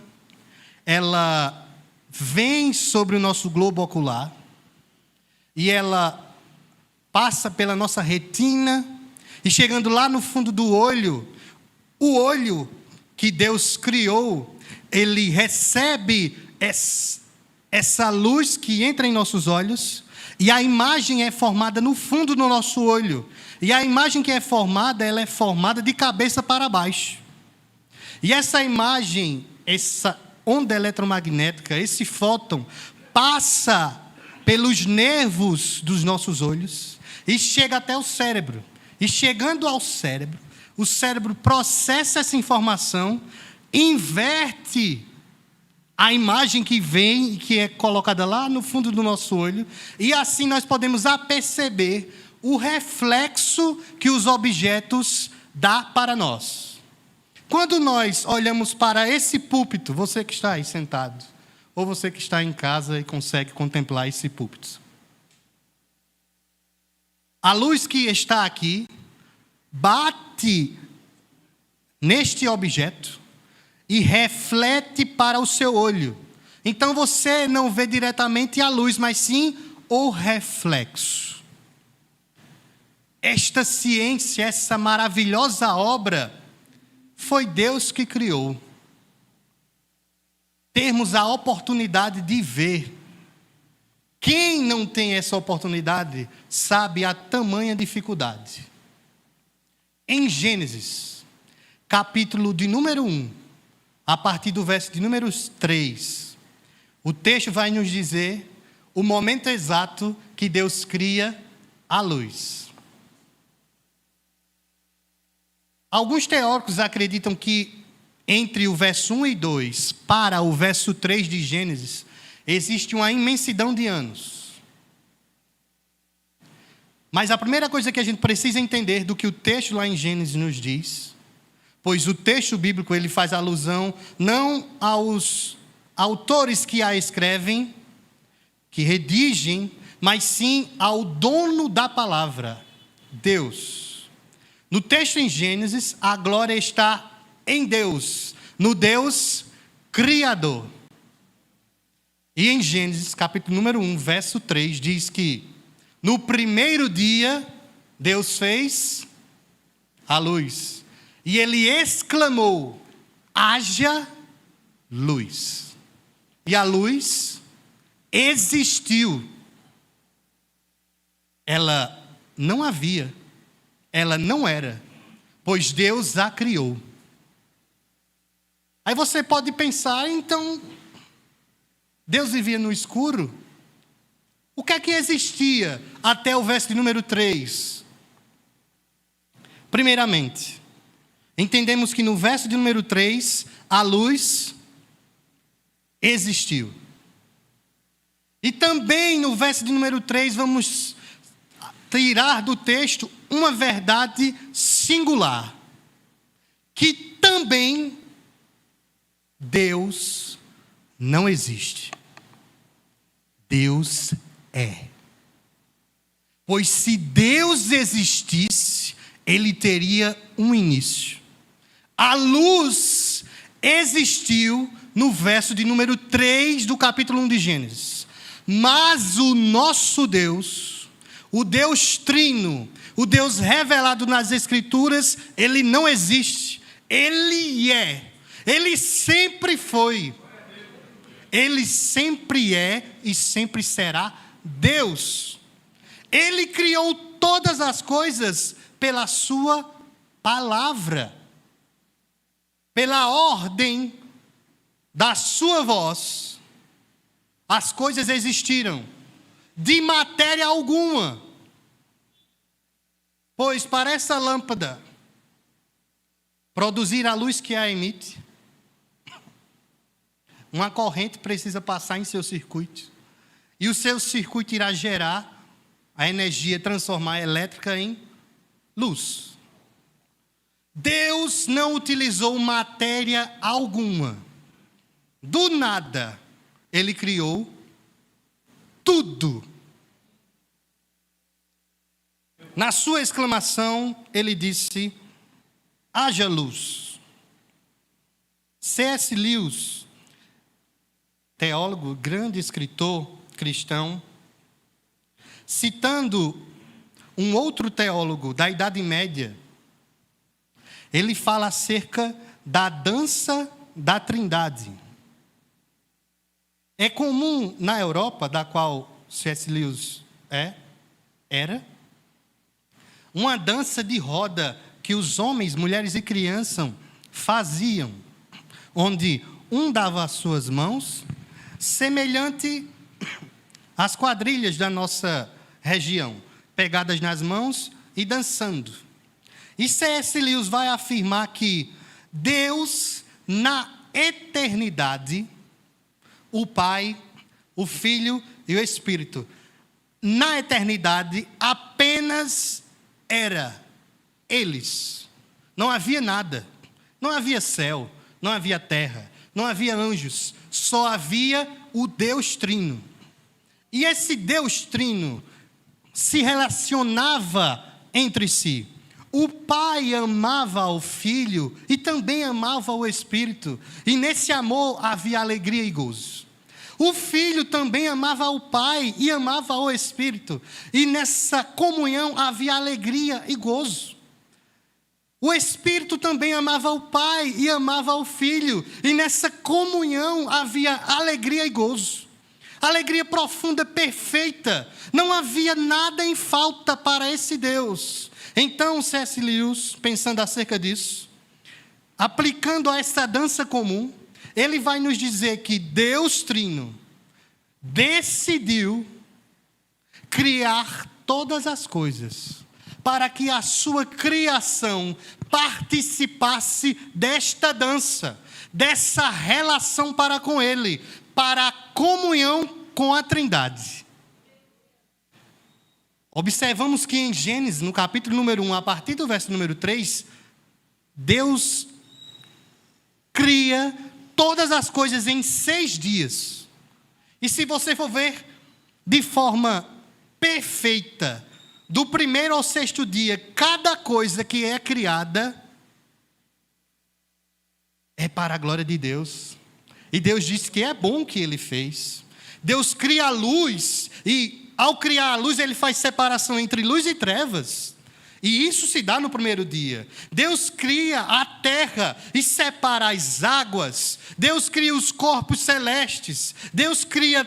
[SPEAKER 2] ela vem sobre o nosso globo ocular e ela passa pela nossa retina e chegando lá no fundo do olho, o olho que Deus criou, ele recebe essa luz que entra em nossos olhos e a imagem é formada no fundo do nosso olho. E a imagem que é formada, ela é formada de cabeça para baixo. E essa imagem, essa onda eletromagnética, esse fóton, passa pelos nervos dos nossos olhos e chega até o cérebro. E chegando ao cérebro, o cérebro processa essa informação, inverte a imagem que vem e que é colocada lá no fundo do nosso olho, e assim nós podemos aperceber o reflexo que os objetos dão para nós. Quando nós olhamos para esse púlpito, você que está aí sentado, ou você que está em casa e consegue contemplar esse púlpito, a luz que está aqui bate neste objeto e reflete para o seu olho. Então você não vê diretamente a luz, mas sim o reflexo. Esta ciência, essa maravilhosa obra, foi Deus que criou. Termos a oportunidade de ver. Quem não tem essa oportunidade sabe a tamanha dificuldade. Em Gênesis, capítulo de número 1, a partir do verso de número 3, o texto vai nos dizer o momento exato que Deus cria a luz. Alguns teóricos acreditam que entre o verso 1 e 2 para o verso 3 de Gênesis, existe uma imensidão de anos. Mas a primeira coisa que a gente precisa entender do que o texto lá em Gênesis nos diz, pois o texto bíblico ele faz alusão não aos autores que a escrevem, que redigem, mas sim ao dono da palavra, Deus. No texto em Gênesis, a glória está em Deus, no Deus Criador. E em Gênesis, capítulo número 1, verso 3, diz que no primeiro dia, Deus fez a luz. E ele exclamou, haja luz. E a luz existiu. Ela não havia. Ela não era, pois Deus a criou. Aí você pode pensar, então, Deus vivia no escuro? O que é que existia até o verso de número 3? Primeiramente, entendemos que no verso de número 3, a luz existiu. E também no verso de número 3, vamos tirar do texto uma verdade singular, que também Deus não existe. Deus é. Pois se Deus existisse, ele teria um início. A luz existiu no verso de número 3 do capítulo 1 de Gênesis. Mas o nosso Deus, o Deus Trino, o Deus revelado nas Escrituras, ele não existe. Ele é. Ele sempre foi. Ele sempre é e sempre será Deus. Ele criou todas as coisas pela sua palavra. Pela ordem da sua voz, as coisas existiram. De matéria alguma. Pois para essa lâmpada produzir a luz que a emite, uma corrente precisa passar em seu circuito. E o seu circuito irá gerar a energia, transformar a elétrica em luz. Deus não utilizou matéria alguma. Do nada, ele criou tudo Na sua exclamação, ele disse: haja luz. C.S. Lewis, teólogo, grande escritor cristão, citando um outro teólogo da Idade Média, ele fala acerca da dança da Trindade. É comum na Europa, da qual C.S. Lewis era, uma dança de roda que os homens, mulheres e crianças faziam, onde um dava as suas mãos, semelhante às quadrilhas da nossa região, pegadas nas mãos e dançando. E C.S. Lewis vai afirmar que Deus, na eternidade, o Pai, o Filho e o Espírito, na eternidade, apenas era eles. Não havia nada. Não havia céu, não havia terra, não havia anjos. Só havia o Deus Trino. E esse Deus Trino se relacionava entre si. O Pai amava o Filho e também amava o Espírito. E nesse amor havia alegria e gozo. O Filho também amava o Pai e amava o Espírito. E nessa comunhão havia alegria e gozo. O Espírito também amava o Pai e amava o Filho. E nessa comunhão havia alegria e gozo. Alegria profunda, perfeita. Não havia nada em falta para esse Deus. Então, C.S. Lewis, pensando acerca disso, aplicando a essa dança comum, ele vai nos dizer que Deus Trino decidiu criar todas as coisas para que a sua criação participasse desta dança, dessa relação para com Ele, para a comunhão com a Trindade. Observamos que em Gênesis, no capítulo número 1, a partir do verso número 3, Deus cria todas as coisas em 6 dias. E se você for ver de forma perfeita, do primeiro ao 6º dia, cada coisa que é criada é para a glória de Deus. E Deus disse que é bom que Ele fez. Deus cria a luz e ao criar a luz, Ele faz separação entre luz e trevas. E isso se dá no primeiro dia. Deus cria a terra e separa as águas. Deus cria os corpos celestes. Deus cria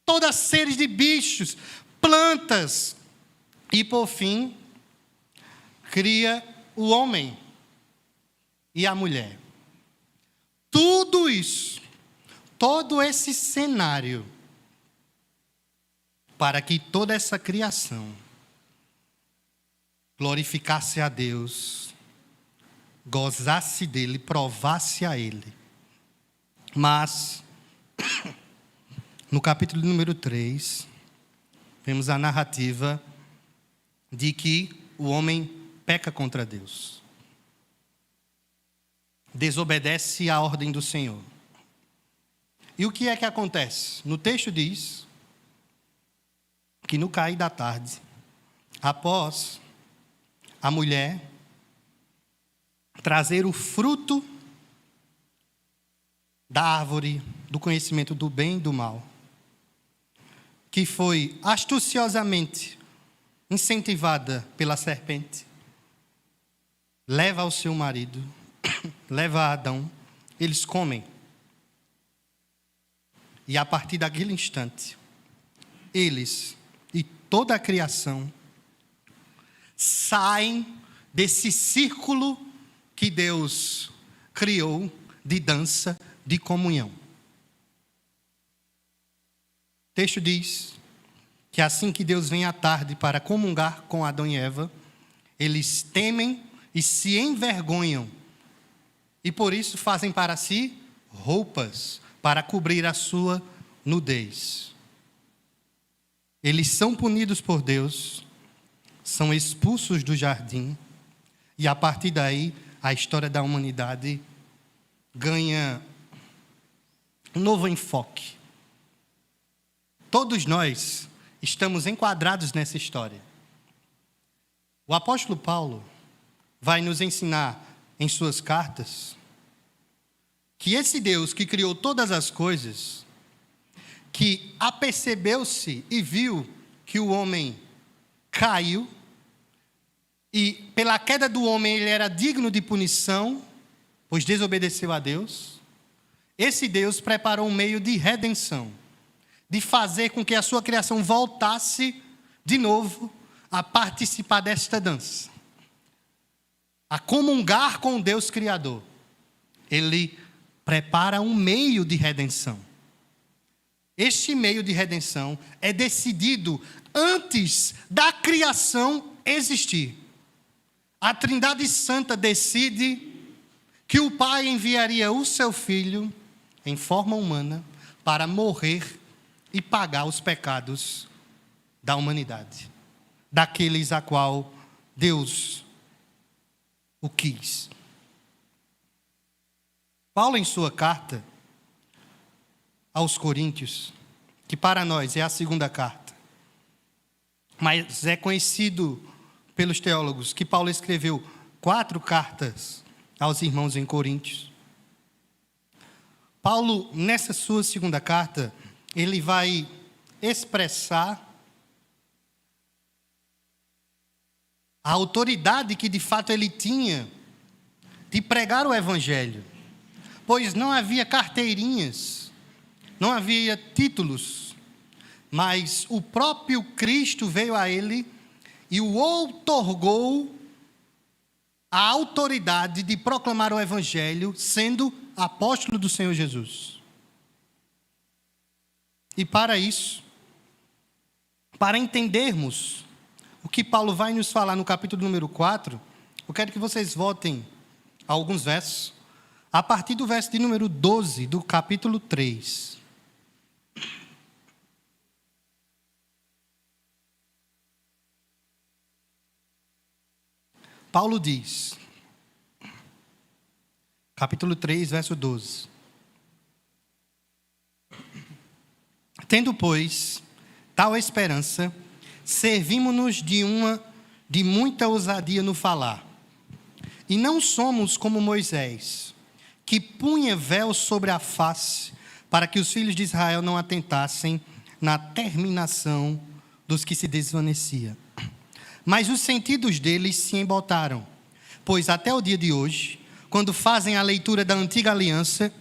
[SPEAKER 2] toda a série de bichos, plantas. E por fim, cria o homem e a mulher. Tudo isso, todo esse cenário, para que toda essa criação glorificasse a Deus, gozasse dele, provasse a ele. Mas, no capítulo número 3, vemos a narrativa de que o homem peca contra Deus. Desobedece à ordem do Senhor. E o que é que acontece? No texto diz que no cair da tarde, após a mulher trazer o fruto da árvore do conhecimento do bem e do mal, que foi astuciosamente incentivada pela serpente, leva ao seu marido, leva a Adão, eles comem. E a partir daquele instante, eles e toda a criação saem desse círculo que Deus criou de dança, de comunhão. O texto diz que assim que Deus vem à tarde para comungar com Adão e Eva, eles temem e se envergonham. E por isso fazem para si roupas para cobrir a sua nudez. Eles são punidos por Deus, são expulsos do jardim, e a partir daí a história da humanidade ganha um novo enfoque. Todos nós estamos enquadrados nessa história. O apóstolo Paulo vai nos ensinar em suas cartas que esse Deus que criou todas as coisas, que apercebeu-se e viu que o homem caiu, e pela queda do homem ele era digno de punição, pois desobedeceu a Deus. Esse Deus preparou um meio de redenção, de fazer com que a sua criação voltasse de novo a participar desta dança, a comungar com o Deus Criador. Ele prepara um meio de redenção. Este meio de redenção é decidido antes da criação existir. A Trindade Santa decide que o Pai enviaria o seu Filho em forma humana para morrer e pagar os pecados da humanidade, daqueles a qual Deus o quis. Paulo, em sua carta aos Coríntios, que para nós é a segunda carta, mas é conhecido pelos teólogos que Paulo escreveu 4 cartas aos irmãos em Coríntios. Paulo, nessa sua segunda carta, ele vai expressar a autoridade que de fato ele tinha de pregar o evangelho, pois não havia carteirinhas, não havia títulos, mas o próprio Cristo veio a ele e o outorgou a autoridade de proclamar o evangelho, sendo apóstolo do Senhor Jesus. E para isso, para entendermos o que Paulo vai nos falar no capítulo número 4, eu quero que vocês voltem a alguns versos, a partir do verso de número 12 do capítulo 3. Paulo diz, capítulo 3, verso 12. Tendo, pois, tal esperança, servimos-nos de muita ousadia no falar. E não somos como Moisés, que punha véu sobre a face, para que os filhos de Israel não atentassem na terminação dos que se desvanecia. Mas os sentidos deles se embotaram, pois até o dia de hoje, quando fazem a leitura da antiga aliança,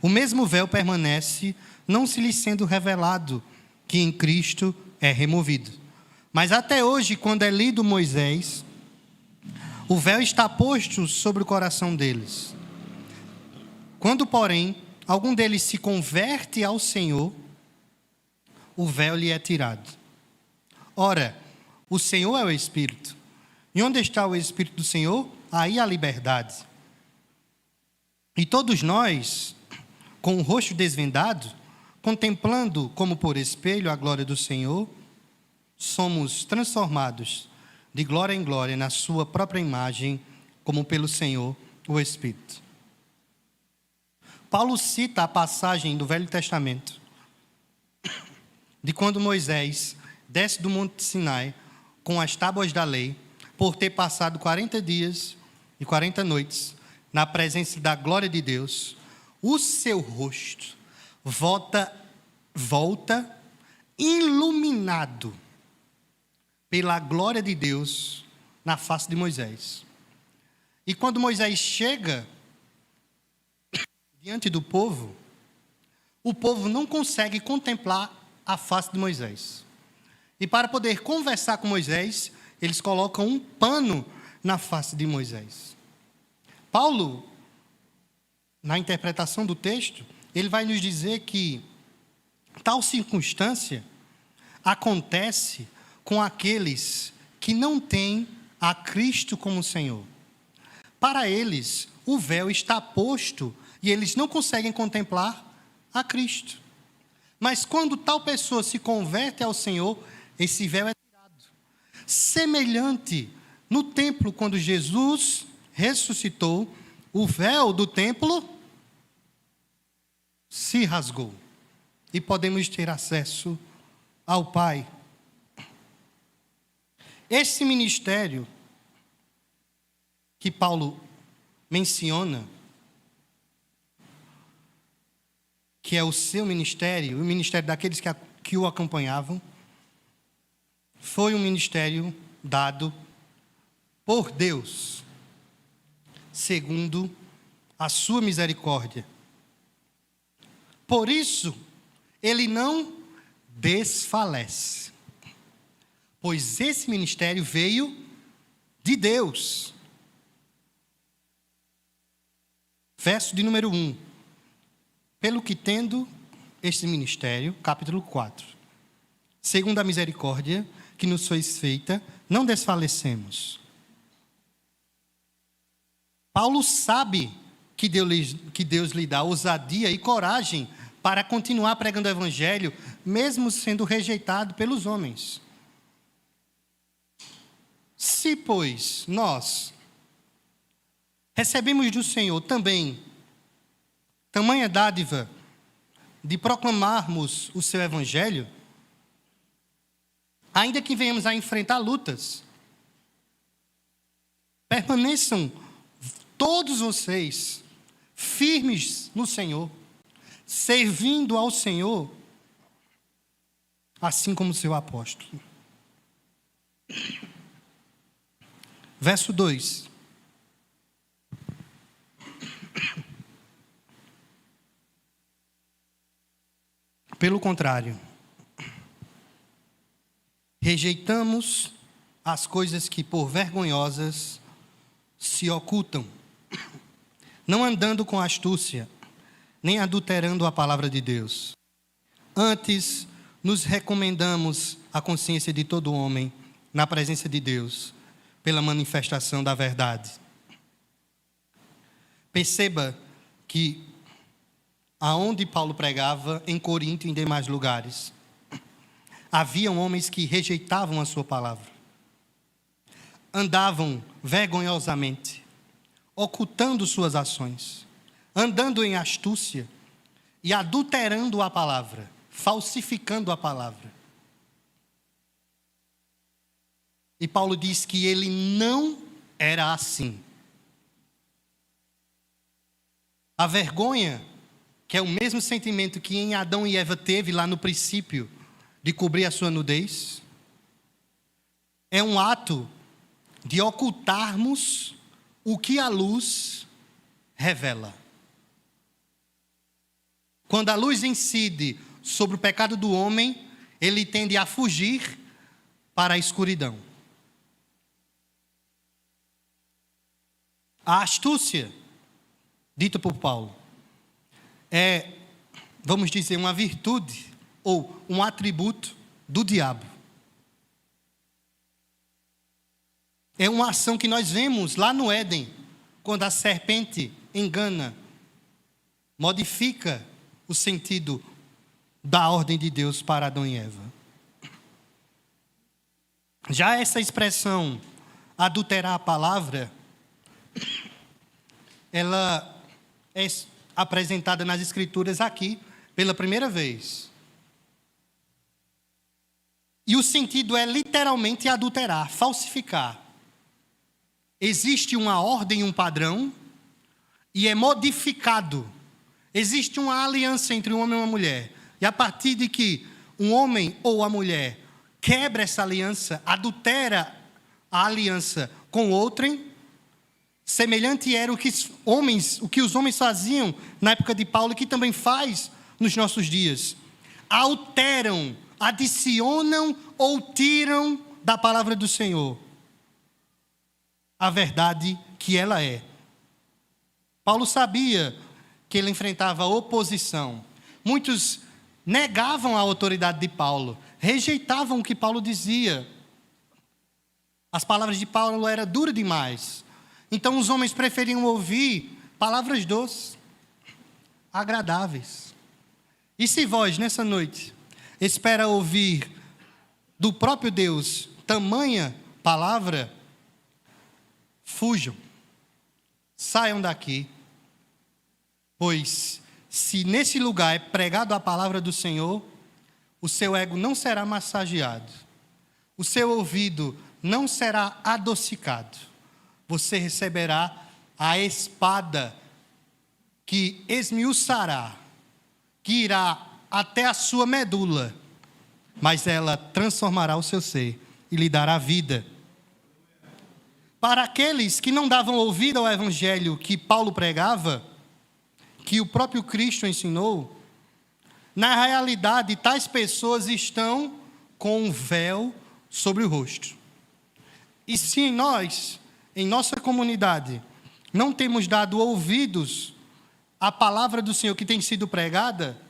[SPEAKER 2] o mesmo véu permanece, não se lhes sendo revelado que em Cristo é removido. Mas até hoje, quando é lido Moisés, o véu está posto sobre o coração deles. Quando, porém, algum deles se converte ao Senhor, o véu lhe é tirado. Ora, o Senhor é o Espírito. E onde está o Espírito do Senhor? Aí há liberdade. E todos nós, com o rosto desvendado, contemplando como por espelho a glória do Senhor, somos transformados de glória em glória na sua própria imagem, como pelo Senhor, o Espírito. Paulo cita a passagem do Velho Testamento, de quando Moisés desce do Monte Sinai com as tábuas da lei, por ter passado 40 dias e 40 noites na presença da glória de Deus, o seu rosto volta iluminado pela glória de Deus na face de Moisés. E quando Moisés chega diante do povo, o povo não consegue contemplar a face de Moisés. E para poder conversar com Moisés, eles colocam um pano na face de Moisés. Paulo, na interpretação do texto, ele vai nos dizer que tal circunstância acontece com aqueles que não têm a Cristo como Senhor. Para eles, o véu está posto e eles não conseguem contemplar a Cristo. Mas quando tal pessoa se converte ao Senhor, esse véu é tirado. Semelhante no templo, quando Jesus ressuscitou, o véu do templo se rasgou. E podemos ter acesso ao Pai. Esse ministério que Paulo menciona, que é o seu ministério, o ministério daqueles que o acompanhavam, foi um ministério dado por Deus, segundo a sua misericórdia. Por isso, ele não desfalece, pois esse ministério veio de Deus. Verso de número 1. Pelo que tendo este ministério, capítulo 4, segundo a misericórdia que nos foi feita, não desfalecemos. Paulo sabe que Deus lhe dá ousadia e coragem para continuar pregando o evangelho, mesmo sendo rejeitado pelos homens. Se, pois, nós recebemos do Senhor também tamanha dádiva de proclamarmos o seu evangelho, ainda que venhamos a enfrentar lutas, permaneçam todos vocês firmes no Senhor, servindo ao Senhor, assim como seu apóstolo. Verso 2. Pelo contrário, rejeitamos as coisas que por vergonhosas se ocultam, não andando com astúcia, nem adulterando a palavra de Deus. Antes, nos recomendamos a consciência de todo homem na presença de Deus, pela manifestação da verdade. Perceba que aonde Paulo pregava, em Corinto e em demais lugares, haviam homens que rejeitavam a sua palavra, andavam vergonhosamente, ocultando suas ações, andando em astúcia e adulterando a palavra, falsificando a palavra. E Paulo diz que ele não era assim. A vergonha, que é o mesmo sentimento que em Adão e Eva teve lá no princípio, de cobrir a sua nudez, é um ato de ocultarmos o que a luz revela. Quando a luz incide sobre o pecado do homem, ele tende a fugir para a escuridão. A astúcia, dita por Paulo, é, vamos dizer, uma virtude ou um atributo do diabo. É uma ação que nós vemos lá no Éden, quando a serpente engana, modifica o sentido da ordem de Deus para Adão e Eva. Já essa expressão, adulterar a palavra, ela é apresentada nas Escrituras aqui pela primeira vez. E o sentido é literalmente adulterar, falsificar. Existe uma ordem, um padrão, e é modificado. Existe uma aliança entre um homem e uma mulher. E a partir de que um homem ou a mulher quebra essa aliança, adultera a aliança com outrem, semelhante era o que os homens faziam na época de Paulo, e que também faz nos nossos dias. Alteram, adicionam ou tiram da palavra do Senhor a verdade que ela é. Paulo sabia que ele enfrentava oposição. Muitos negavam a autoridade de Paulo, rejeitavam o que Paulo dizia. As palavras de Paulo eram duras demais. Então os homens preferiam ouvir palavras doces, agradáveis. E se vós, nessa noite, espera ouvir do próprio Deus tamanha palavra, fujam, saiam daqui, pois se nesse lugar é pregado a palavra do Senhor, o seu ego não será massageado, o seu ouvido não será adocicado, você receberá a espada que esmiuçará, que irá até a sua medula, mas ela transformará o seu ser e lhe dará vida. Para aqueles que não davam ouvido ao evangelho que Paulo pregava, que o próprio Cristo ensinou, na realidade, tais pessoas estão com um véu sobre o rosto. E se nós, em nossa comunidade, não temos dado ouvidos à palavra do Senhor que tem sido pregada,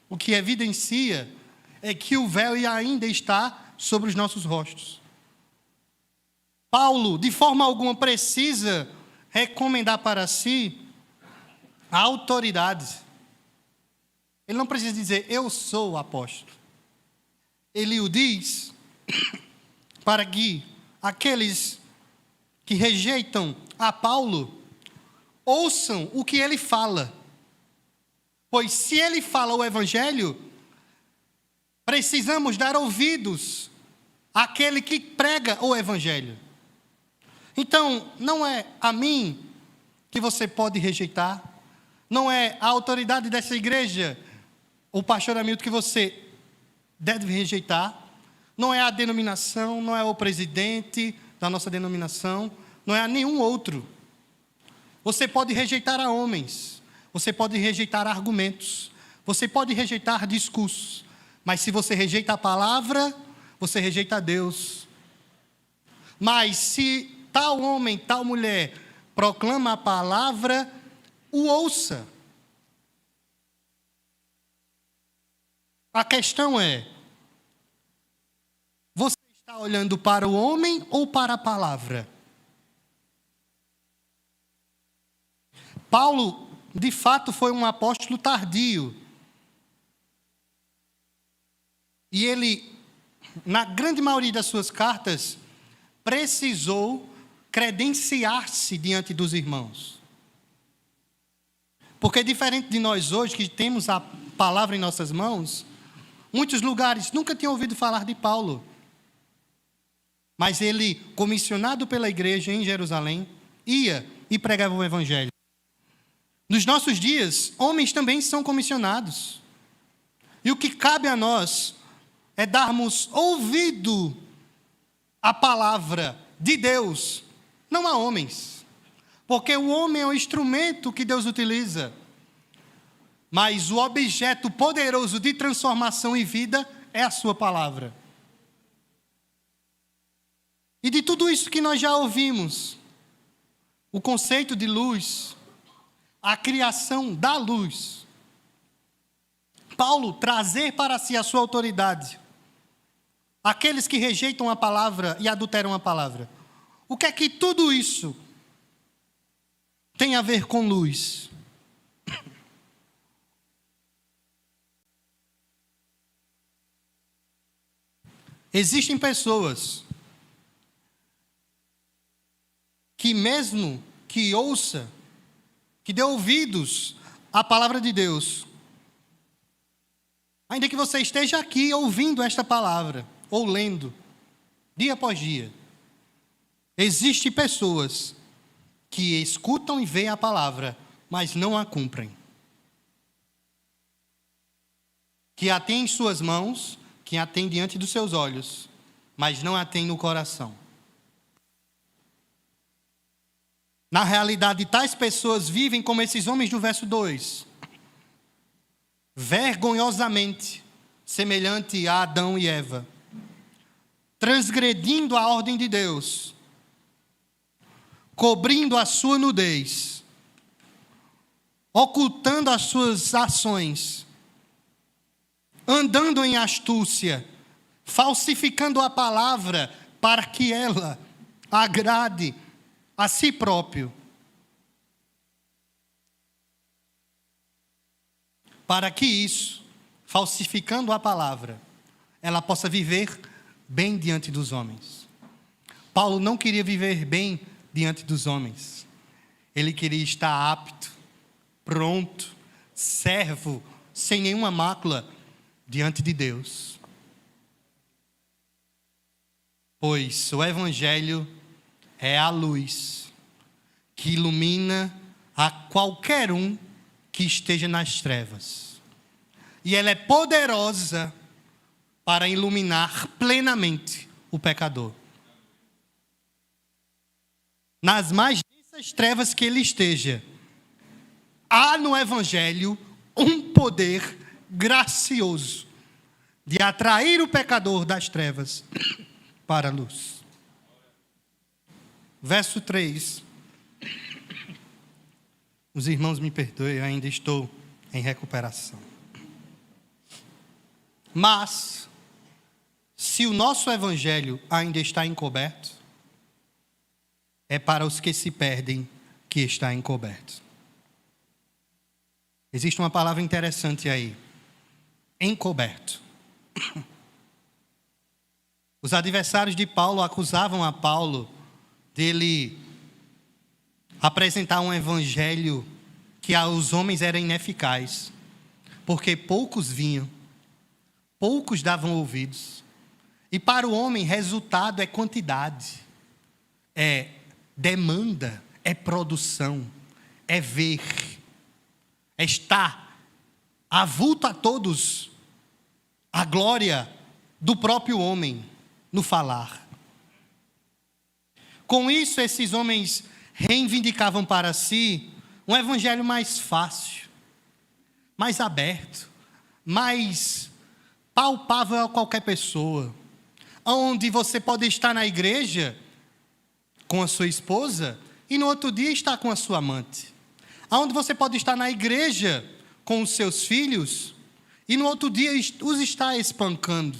[SPEAKER 2] o que evidencia é que o véu ainda está sobre os nossos rostos. Paulo, de forma alguma, precisa recomendar para si a autoridade. Ele não precisa dizer, eu sou o apóstolo. Ele o diz para que aqueles que rejeitam a Paulo ouçam o que ele fala. Pois se ele fala o evangelho, precisamos dar ouvidos àquele que prega o evangelho. Então, não é a mim que você pode rejeitar, não é a autoridade dessa igreja, o pastor Hamilton, que você deve rejeitar, não é a denominação, não é o presidente da nossa denominação, não é a nenhum outro. Você pode rejeitar a homens, você pode rejeitar argumentos, você pode rejeitar discursos, mas se você rejeita a palavra, você rejeita a Deus. Mas se tal homem, tal mulher proclama a palavra, o ouça. A questão é, você está olhando para o homem ou para a palavra? Paulo, de fato, foi um apóstolo tardio. E ele, na grande maioria das suas cartas, precisou credenciar-se diante dos irmãos. Porque diferente de nós hoje, que temos a palavra em nossas mãos, muitos lugares nunca tinham ouvido falar de Paulo. Mas ele, comissionado pela igreja em Jerusalém, ia e pregava o evangelho. Nos nossos dias, homens também são comissionados. E o que cabe a nós é darmos ouvido à palavra de Deus, não a homens. Porque o homem é o instrumento que Deus utiliza. Mas o objeto poderoso de transformação e vida é a sua palavra. E de tudo isso que nós já ouvimos, o conceito de luz, a criação da luz, Paulo trazer para si a sua autoridade, aqueles que rejeitam a palavra e adulteram a palavra. O que é que tudo isso tem a ver com luz? Existem pessoas que mesmo que ouça, que dê ouvidos à palavra de Deus, ainda que você esteja aqui ouvindo esta palavra, ou lendo, dia após dia, existem pessoas que escutam e veem a palavra, mas não a cumprem. Que a têm em suas mãos, que a têm diante dos seus olhos, mas não a têm no coração. Na realidade, tais pessoas vivem como esses homens do verso 2. Vergonhosamente, semelhante a Adão e Eva. Transgredindo a ordem de Deus. Cobrindo a sua nudez. Ocultando as suas ações. Andando em astúcia. Falsificando a palavra para que ela agrade a si próprio, para que isso, falsificando a palavra, ela possa viver bem diante dos homens. Paulo não queria viver bem diante dos homens. Ele queria estar apto, pronto, servo, sem nenhuma mácula diante de Deus. Pois o evangelho é a luz que ilumina a qualquer um que esteja nas trevas. E ela é poderosa para iluminar plenamente o pecador. Nas mais densas trevas que ele esteja, há no Evangelho um poder gracioso de atrair o pecador das trevas para a luz. Verso 3. Os irmãos me perdoem, eu ainda estou em recuperação. Mas, se o nosso Evangelho ainda está encoberto, é para os que se perdem que está encoberto. Existe uma palavra interessante aí. Encoberto. Os adversários de Paulo acusavam a Paulo dele apresentar um evangelho que aos homens era ineficaz, porque poucos vinham, poucos davam ouvidos. E para o homem, resultado é quantidade, é demanda, é produção, é ver, é estar avulto a todos a glória do próprio homem no falar. Com isso, esses homens reivindicavam para si um evangelho mais fácil, mais aberto, mais palpável a qualquer pessoa, onde você pode estar na igreja com a sua esposa e no outro dia estar com a sua amante, onde você pode estar na igreja com os seus filhos e no outro dia os está espancando,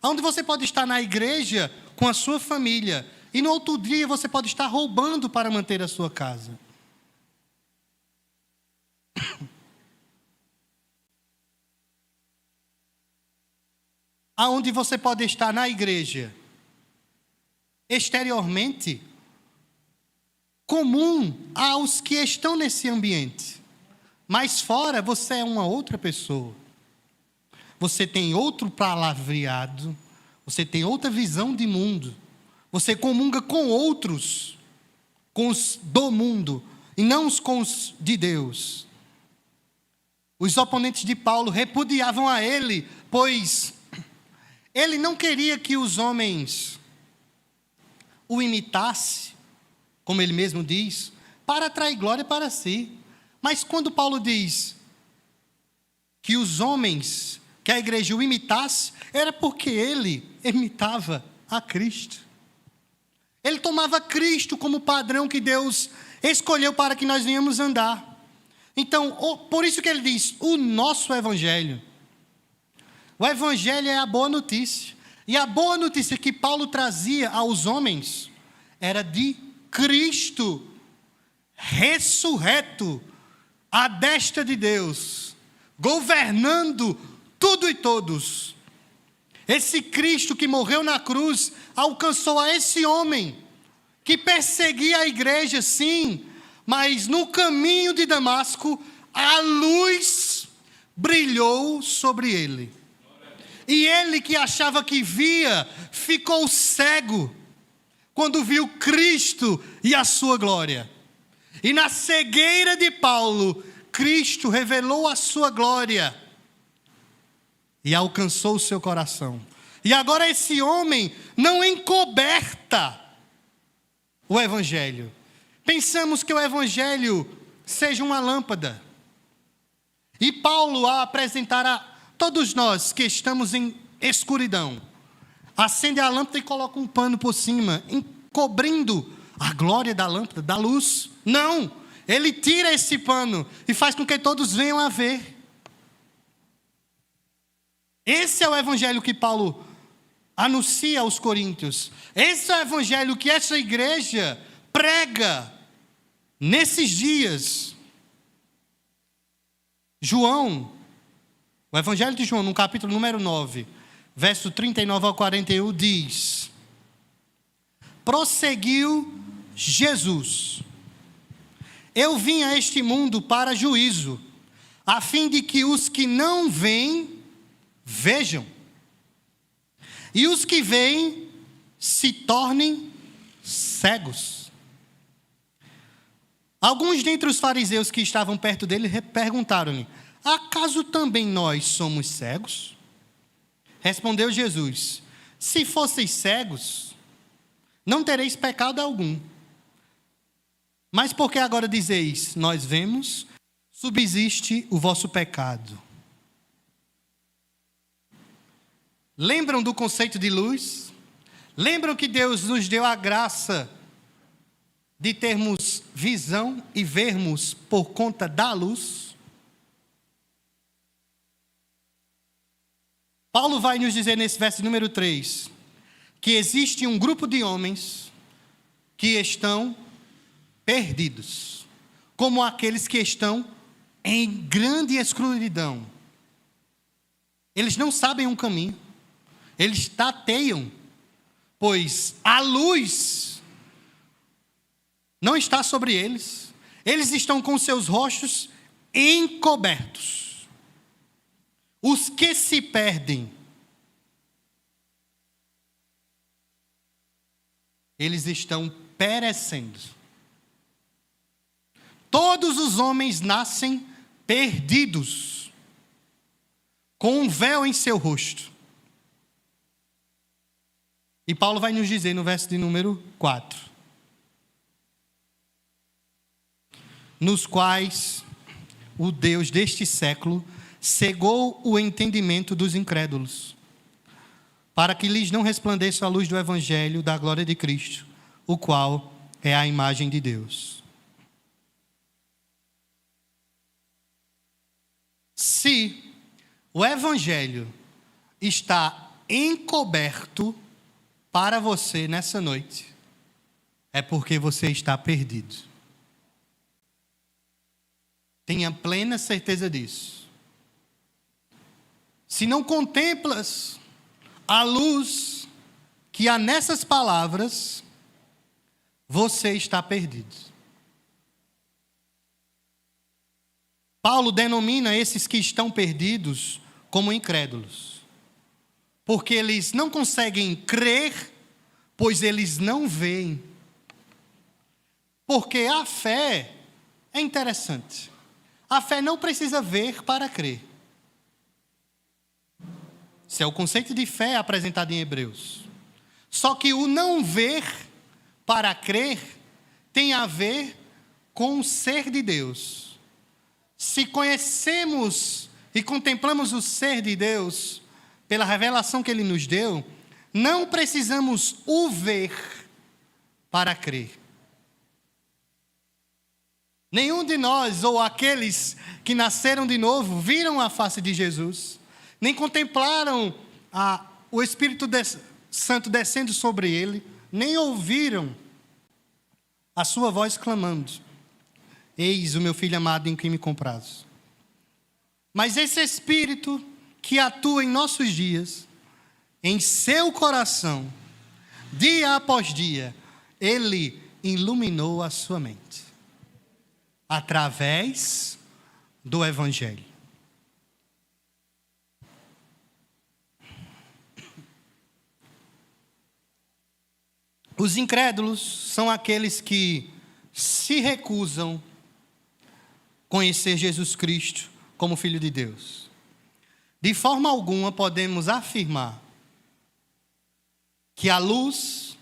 [SPEAKER 2] onde você pode estar na igreja com a sua família e no outro dia você pode estar roubando para manter a sua casa. Aonde você pode estar na igreja, exteriormente, comum aos que estão nesse ambiente, mas fora você é uma outra pessoa. Você tem outro palavreado, você tem outra visão de mundo, você comunga com outros, com os do mundo, e não com os de Deus. Os oponentes de Paulo repudiavam a ele, pois ele não queria que os homens o imitassem, como ele mesmo diz, para atrair glória para si. Mas quando Paulo diz que os homens, que a igreja o imitasse, era porque ele imitava a Cristo. Ele tomava Cristo como padrão que Deus escolheu para que nós venhamos andar. Então, por isso que ele diz, o nosso evangelho. O evangelho é a boa notícia. E a boa notícia que Paulo trazia aos homens era de Cristo ressurreto à destra de Deus, governando tudo e todos. Esse Cristo que morreu na cruz alcançou a esse homem que perseguia a igreja, sim, mas no caminho de Damasco a luz brilhou sobre ele. E ele que achava que via, ficou cego quando viu Cristo e a sua glória. E na cegueira de Paulo, Cristo revelou a sua glória e alcançou o seu coração. E agora esse homem não encoberta o evangelho. Pensamos que o evangelho seja uma lâmpada. E Paulo, a apresentar a todos nós que estamos em escuridão, acende a lâmpada e coloca um pano por cima, encobrindo a glória da lâmpada, da luz. Não, ele tira esse pano e faz com que todos venham a ver. Esse é o evangelho que Paulo anuncia aos coríntios. Esse é o evangelho que essa igreja prega nesses dias. João, o evangelho de João, no capítulo número 9, verso 39 ao 41, diz: prosseguiu Jesus: eu vim a este mundo para juízo, a fim de que os que não veem, vejam, e os que veem se tornem cegos. Alguns dentre os fariseus que estavam perto dele perguntaram-lhe: acaso também nós somos cegos? Respondeu Jesus: se fosseis cegos, não tereis pecado algum. Mas porque agora dizeis, nós vemos, subsiste o vosso pecado. Lembram do conceito de luz? Lembram que Deus nos deu a graça de termos visão e vermos por conta da luz? Paulo vai nos dizer nesse verso número 3, que existe um grupo de homens que estão perdidos, como aqueles que estão em grande escuridão. Eles não sabem um caminho, eles tateiam, pois a luz não está sobre eles. Eles estão com seus rostos encobertos. Os que se perdem, eles estão perecendo. Todos os homens nascem perdidos, com um véu em seu rosto. E Paulo vai nos dizer no verso de número 4: nos quais o Deus deste século cegou o entendimento dos incrédulos, para que lhes não resplandeça a luz do evangelho da glória de Cristo, o qual é a imagem de Deus. Se o evangelho está encoberto para você nessa noite, é porque você está perdido. Tenha plena certeza disso. Se não contemplas a luz que há nessas palavras, você está perdido. Paulo denomina esses que estão perdidos como incrédulos, porque eles não conseguem crer, pois eles não veem. Porque a fé é interessante. A fé não precisa ver para crer. Esse é o conceito de fé apresentado em Hebreus. Só que o não ver para crer tem a ver com o ser de Deus. Se conhecemos e contemplamos o ser de Deus pela revelação que Ele nos deu, não precisamos o ver para crer. Nenhum de nós, ou aqueles que nasceram de novo, viram a face de Jesus, nem contemplaram o Espírito Santo descendo sobre ele, nem ouviram a sua voz clamando: eis o meu filho amado em quem me comprazo. Mas esse Espírito que atua em nossos dias, em seu coração, dia após dia, ele iluminou a sua mente, através do Evangelho. Os incrédulos são aqueles que se recusam a conhecer Jesus Cristo como Filho de Deus. De forma alguma podemos afirmar que a luz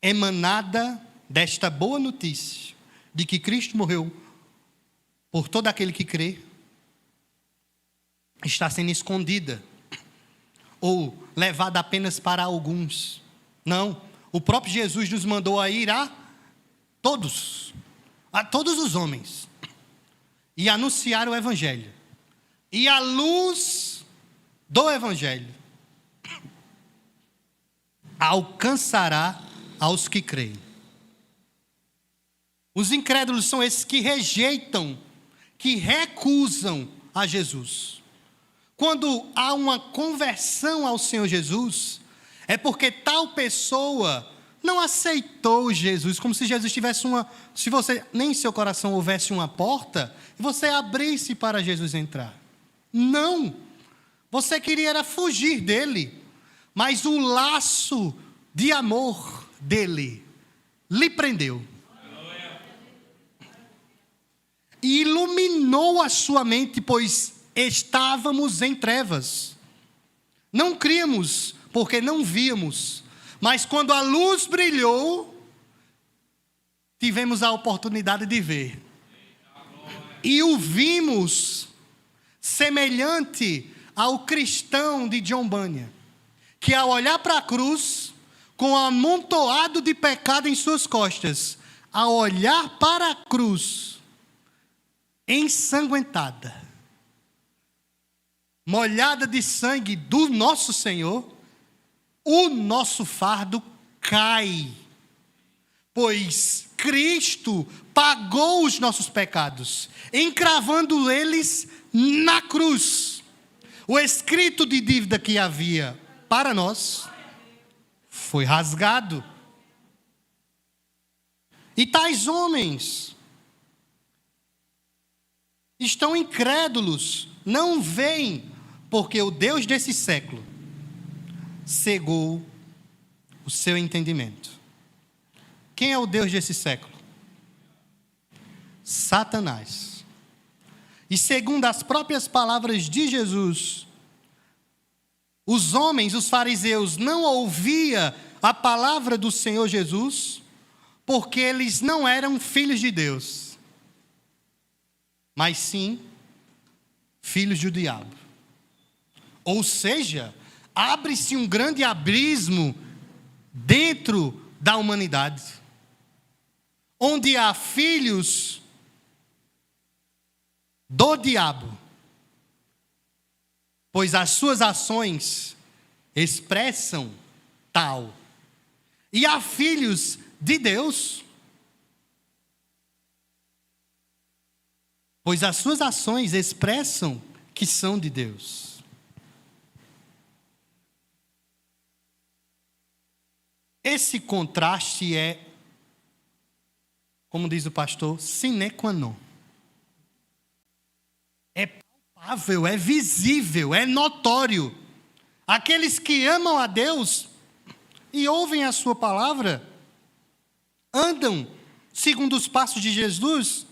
[SPEAKER 2] emanada desta boa notícia de que Cristo morreu por todo aquele que crê está sendo escondida ou levada apenas para alguns. Não, o próprio Jesus nos mandou a ir a todos os homens, e anunciar o Evangelho. E a luz do Evangelho alcançará aos que creem. Os incrédulos são esses que rejeitam, que recusam a Jesus. Quando há uma conversão ao Senhor Jesus, é porque tal pessoa não aceitou Jesus, como se Jesus tivesse se você nem em seu coração houvesse uma porta, e você abrisse para Jesus entrar. Não, você queria era fugir dele, mas o laço de amor dele lhe prendeu e iluminou a sua mente, pois estávamos em trevas. Não críamos, porque não víamos, mas quando a luz brilhou, tivemos a oportunidade de ver. E o vimos semelhante ao cristão de John Bunyan, que ao olhar para a cruz, com um amontoado de pecado em suas costas, ao olhar para a cruz, ensanguentada, molhada de sangue do nosso Senhor, o nosso fardo cai, pois Cristo pagou os nossos pecados, encravando eles na cruz. O escrito de dívida que havia para nós foi rasgado. E tais homens estão incrédulos, não veem, porque o Deus desse século cegou o seu entendimento. Quem é o Deus desse século? Satanás. E segundo as próprias palavras de Jesus, os homens, os fariseus, não ouviam a palavra do Senhor Jesus, porque eles não eram filhos de Deus, mas sim filhos do diabo. Ou seja, abre-se um grande abismo dentro da humanidade, onde há filhos do diabo, pois as suas ações expressam tal, e há filhos de Deus, pois as suas ações expressam que são de Deus. Esse contraste é, como diz o pastor, sine qua non. É palpável, é visível, é notório. Aqueles que amam a Deus e ouvem a sua palavra, andam segundo os passos de Jesus,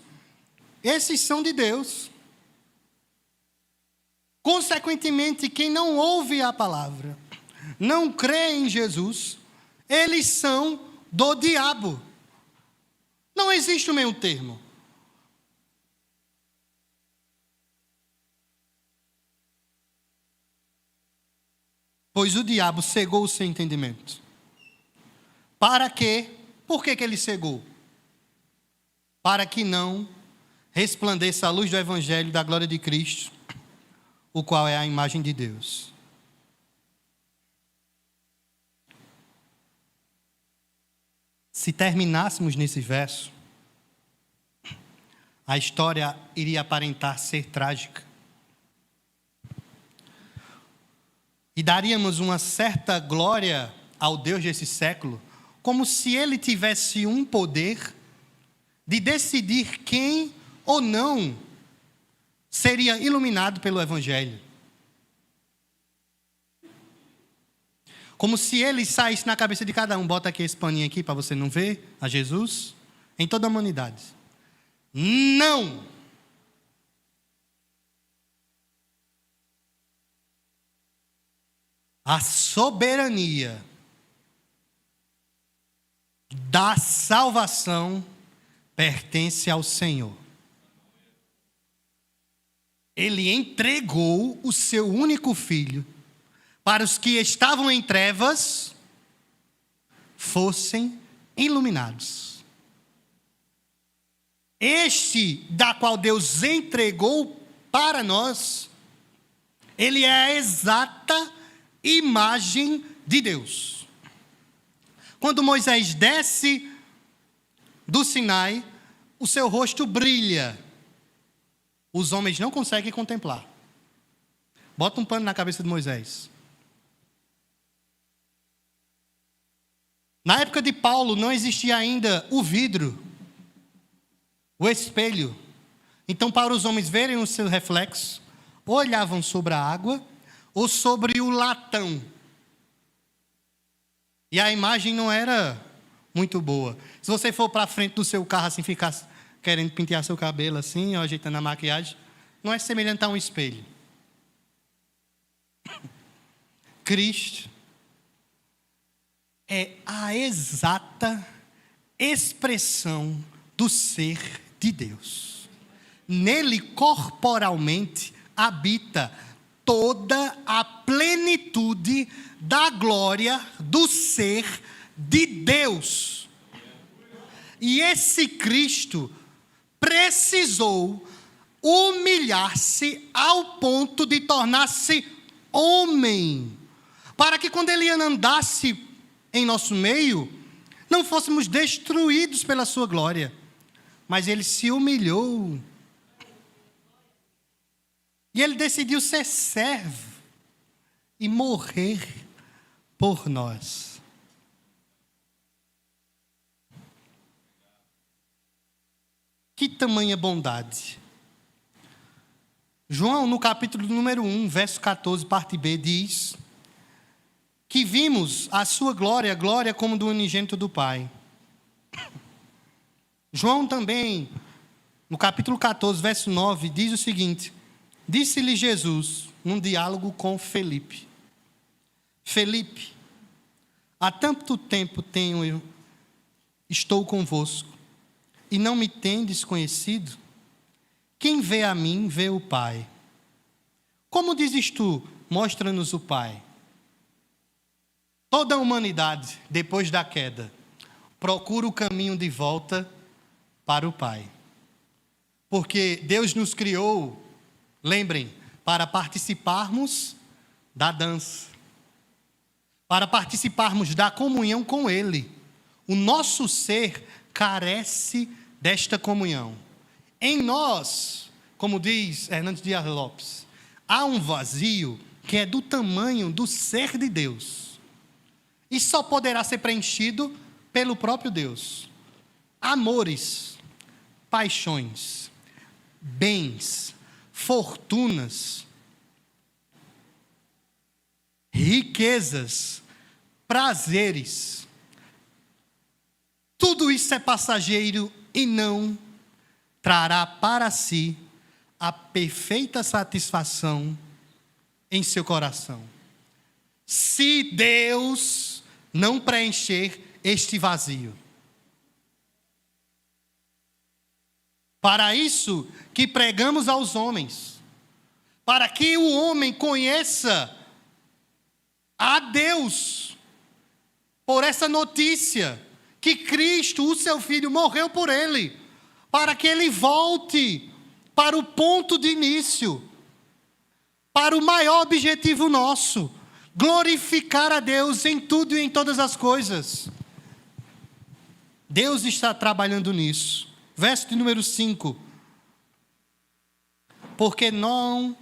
[SPEAKER 2] esses são de Deus. Consequentemente, quem não ouve a palavra, não crê em Jesus, eles são do diabo. Não existe o meio termo. Pois o diabo cegou o seu entendimento. Para quê? Por que ele cegou? Para que não resplandeça a luz do Evangelho da glória de Cristo, o qual é a imagem de Deus. Se terminássemos nesse verso, a história iria aparentar ser trágica. E daríamos uma certa glória ao Deus desse século, como se ele tivesse um poder de decidir quem ou não seria iluminado pelo Evangelho. Como se ele saísse na cabeça de cada um. Bota aqui esse paninho aqui para você não ver a Jesus. Em toda a humanidade. Não! A soberania da salvação pertence ao Senhor. Ele entregou o seu único filho para os que estavam em trevas fossem iluminados. Este da qual Deus entregou para nós, ele é a exata imagem de Deus. Quando Moisés desce do Sinai, o seu rosto brilha. Os homens não conseguem contemplar. Bota um pano na cabeça de Moisés. Na época de Paulo não existia ainda o vidro, o espelho. Então, para os homens verem o seu reflexo, ou olhavam sobre a água ou sobre o latão. E a imagem não era muito boa. Se você for para frente do seu carro assim, ficar querendo pentear seu cabelo assim, ou ajeitando a maquiagem, não é semelhante a um espelho. Cristo é a exata expressão do ser de Deus. Nele, corporalmente, habita toda a plenitude da glória do ser de Deus. E esse Cristo precisou humilhar-se ao ponto de tornar-se homem, para que quando ele andasse em nosso meio, não fôssemos destruídos pela sua glória. Mas ele se humilhou. E ele decidiu ser servo e morrer por nós. Que tamanha bondade. João, no capítulo número 1, verso 14, parte B, diz que vimos a sua glória, glória como do unigênito do Pai. João também, no capítulo 14, verso 9, diz o seguinte: disse-lhe Jesus, num diálogo com Felipe: Felipe, há tanto tempo estou convosco, e não me tendes conhecido? Quem vê a mim, vê o Pai. Como dizes tu, mostra-nos o Pai? Toda a humanidade, depois da queda, procura o caminho de volta para o Pai. Porque Deus nos criou, lembrem, para participarmos da dança, para participarmos da comunhão com Ele. O nosso ser carece desta comunhão. Em nós, como diz Hernandes Dias Lopes, há um vazio que é do tamanho do ser de Deus. E só poderá ser preenchido pelo próprio Deus. Amores, paixões, bens, fortunas, riquezas, prazeres. Tudo isso é passageiro e não trará para si a perfeita satisfação em seu coração, se Deus não preencher este vazio. Para isso que pregamos aos homens, para que o homem conheça a Deus, por essa notícia, que Cristo, o seu Filho, morreu por ele, para que ele volte para o ponto de início, para o maior objetivo nosso, glorificar a Deus em tudo e em todas as coisas. Deus está trabalhando nisso. Verso de número 5. Porque não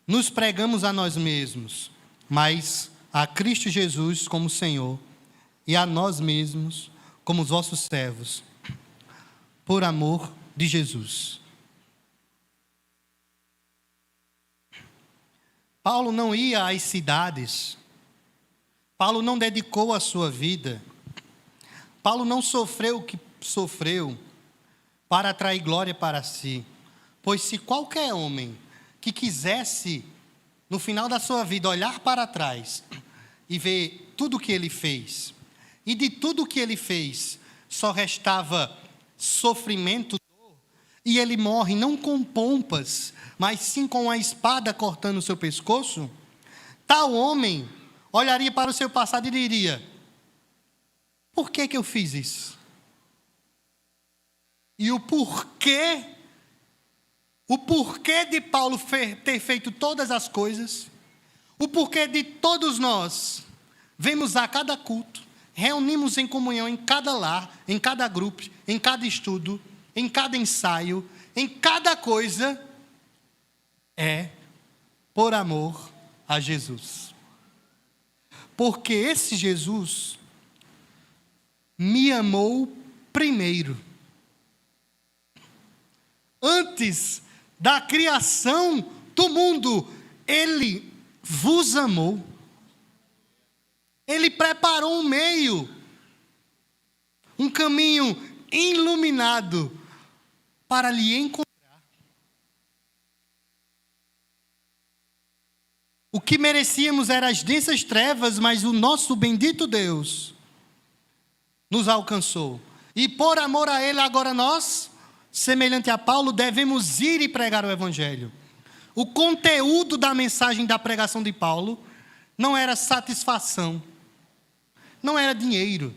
[SPEAKER 2] nos pregamos a nós mesmos, mas a Cristo Jesus como Senhor, e a nós mesmos como os vossos servos, por amor de Jesus. Paulo não ia às cidades. Paulo não dedicou a sua vida. Paulo não sofreu o que sofreu para atrair glória para si. Pois se qualquer homem que quisesse, no final da sua vida, olhar para trás e ver tudo o que ele fez, e de tudo o que ele fez, só restava sofrimento, dor, e ele morre não com pompas, mas sim com a espada cortando o seu pescoço, tal homem olharia para o seu passado e diria: por que eu fiz isso? E o porquê de Paulo ter feito todas as coisas, o porquê de todos nós vemos a cada culto, reunimos em comunhão em cada lar, em cada grupo, em cada estudo, em cada ensaio, em cada coisa, é por amor a Jesus. Porque esse Jesus me amou primeiro. Antes da criação do mundo, Ele vos amou. Ele preparou um meio um caminho iluminado para lhe encontrar. O que merecíamos eram as densas trevas, mas o nosso bendito Deus nos alcançou. E por amor a Ele, agora nós, semelhante a Paulo, devemos ir e pregar o Evangelho. O conteúdo da mensagem da pregação de Paulo não era satisfação, não era dinheiro,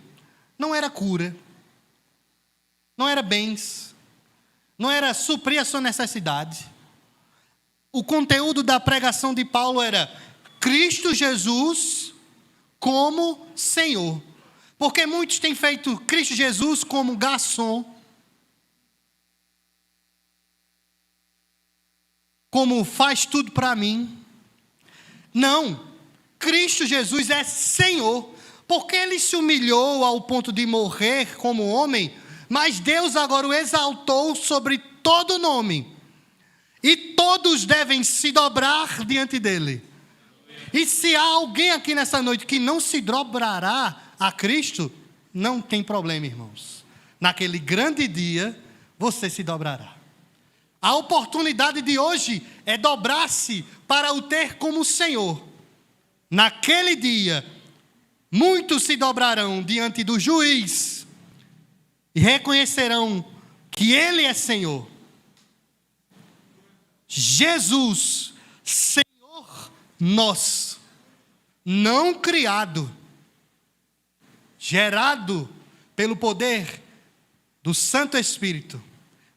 [SPEAKER 2] não era cura, não era bens, não era suprir a sua necessidade. O conteúdo da pregação de Paulo era Cristo Jesus como Senhor. Porque muitos têm feito Cristo Jesus como garçom, como faz tudo para mim. Não, Cristo Jesus é Senhor, porque Ele se humilhou ao ponto de morrer como homem, mas Deus agora o exaltou sobre todo nome, e todos devem se dobrar diante dEle. E se há alguém aqui nessa noite que não se dobrará a Cristo, não tem problema, irmãos. Naquele grande dia, você se dobrará. A oportunidade de hoje é dobrar-se para o ter como Senhor. Naquele dia, muitos se dobrarão diante do juiz e reconhecerão que Ele é Senhor. Jesus, Senhor nosso, não criado, gerado pelo poder do Santo Espírito,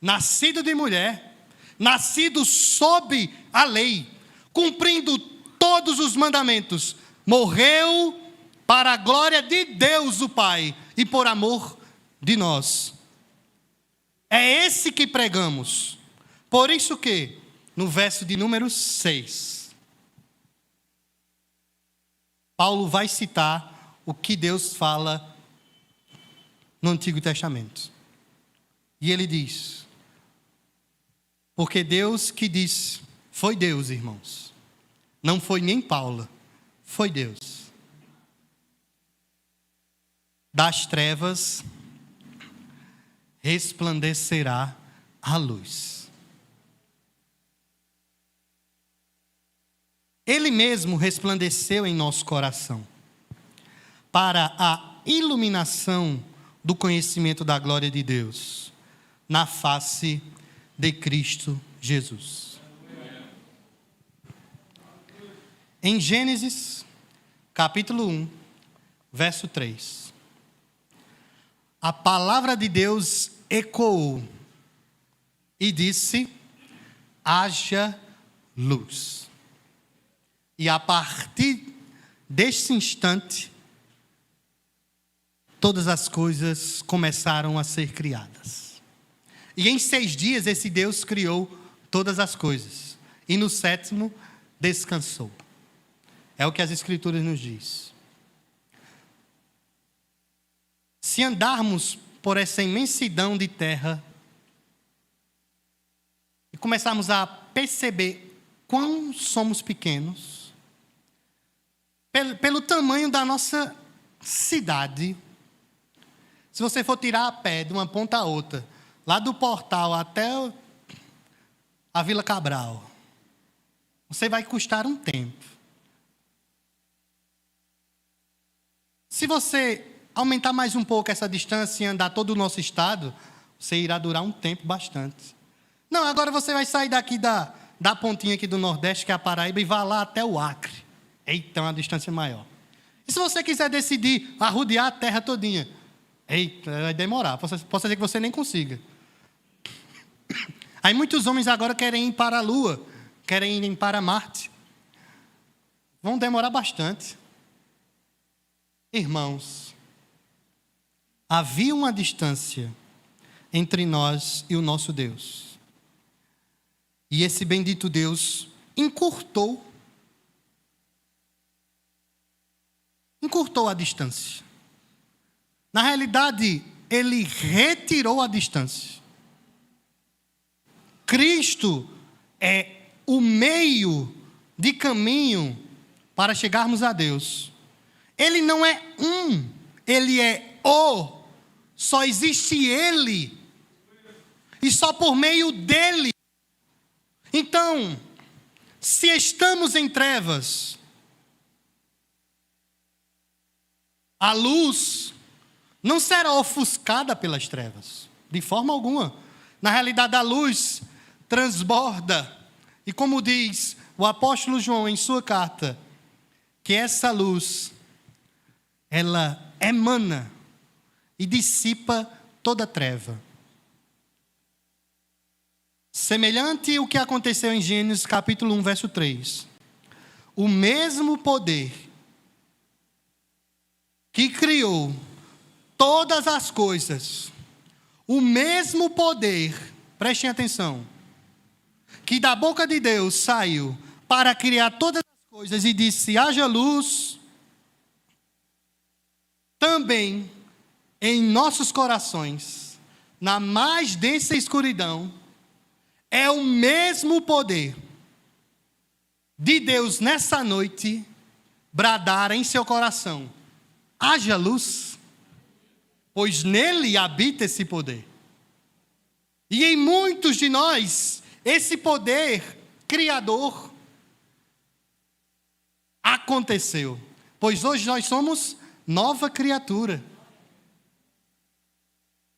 [SPEAKER 2] nascido de mulher, nascido sob a lei, cumprindo todos os mandamentos, morreu para a glória de Deus o Pai e por amor de nós. É esse que pregamos. Por isso que, no verso de número 6, Paulo vai citar o que Deus fala no Antigo Testamento. E ele diz: porque Deus que disse, foi Deus, irmãos. Não foi nem Paulo, foi Deus. Das trevas resplandecerá a luz. Ele mesmo resplandeceu em nosso coração para a iluminação do conhecimento da glória de Deus na face de Cristo Jesus. Em Gênesis, capítulo 1, verso 3, a palavra de Deus ecoou e disse: haja luz. E a partir deste instante, todas as coisas começaram a ser criadas. E em 6 dias esse Deus criou todas as coisas. E no 7º descansou. É o que as Escrituras nos diz. Se andarmos por essa imensidão de terra e começarmos a perceber quão somos pequenos, pelo tamanho da nossa cidade, se você for tirar a pé de uma ponta a outra, lá do Portal até a Vila Cabral, você vai custar um tempo. Se você aumentar mais um pouco essa distância e andar todo o nosso estado, você irá durar um tempo bastante. Não, agora você vai sair daqui da pontinha aqui do Nordeste, que é a Paraíba, e vai lá até o Acre. Eita, é uma distância maior. E se você quiser decidir arrodear a terra todinha, eita, vai demorar. Pode ser que você nem consiga. Aí muitos homens agora querem ir para a Lua, querem ir para Marte. Vão demorar bastante. Irmãos, havia uma distância entre nós e o nosso Deus. E esse bendito Deus encurtou a distância. Na realidade, Ele retirou a distância. Cristo é o meio de caminho para chegarmos a Deus. Ele não é Ele é o só existe Ele, e só por meio dEle. Então, se estamos em trevas, a luz não será ofuscada pelas trevas, de forma alguma. Na realidade, a luz transborda. E como diz o apóstolo João em sua carta, que essa luz, ela emana e dissipa toda treva. Semelhante ao que aconteceu em Gênesis capítulo 1, verso 3. O mesmo poder que criou todas as coisas, o mesmo poder, prestem atenção, que da boca de Deus saiu para criar todas as coisas e disse: haja luz, também em nossos corações, na mais densa escuridão, é o mesmo poder de Deus nessa noite bradar em seu coração: haja luz, pois nele habita esse poder. E em muitos de nós, esse poder criador aconteceu, pois hoje nós somos nova criatura.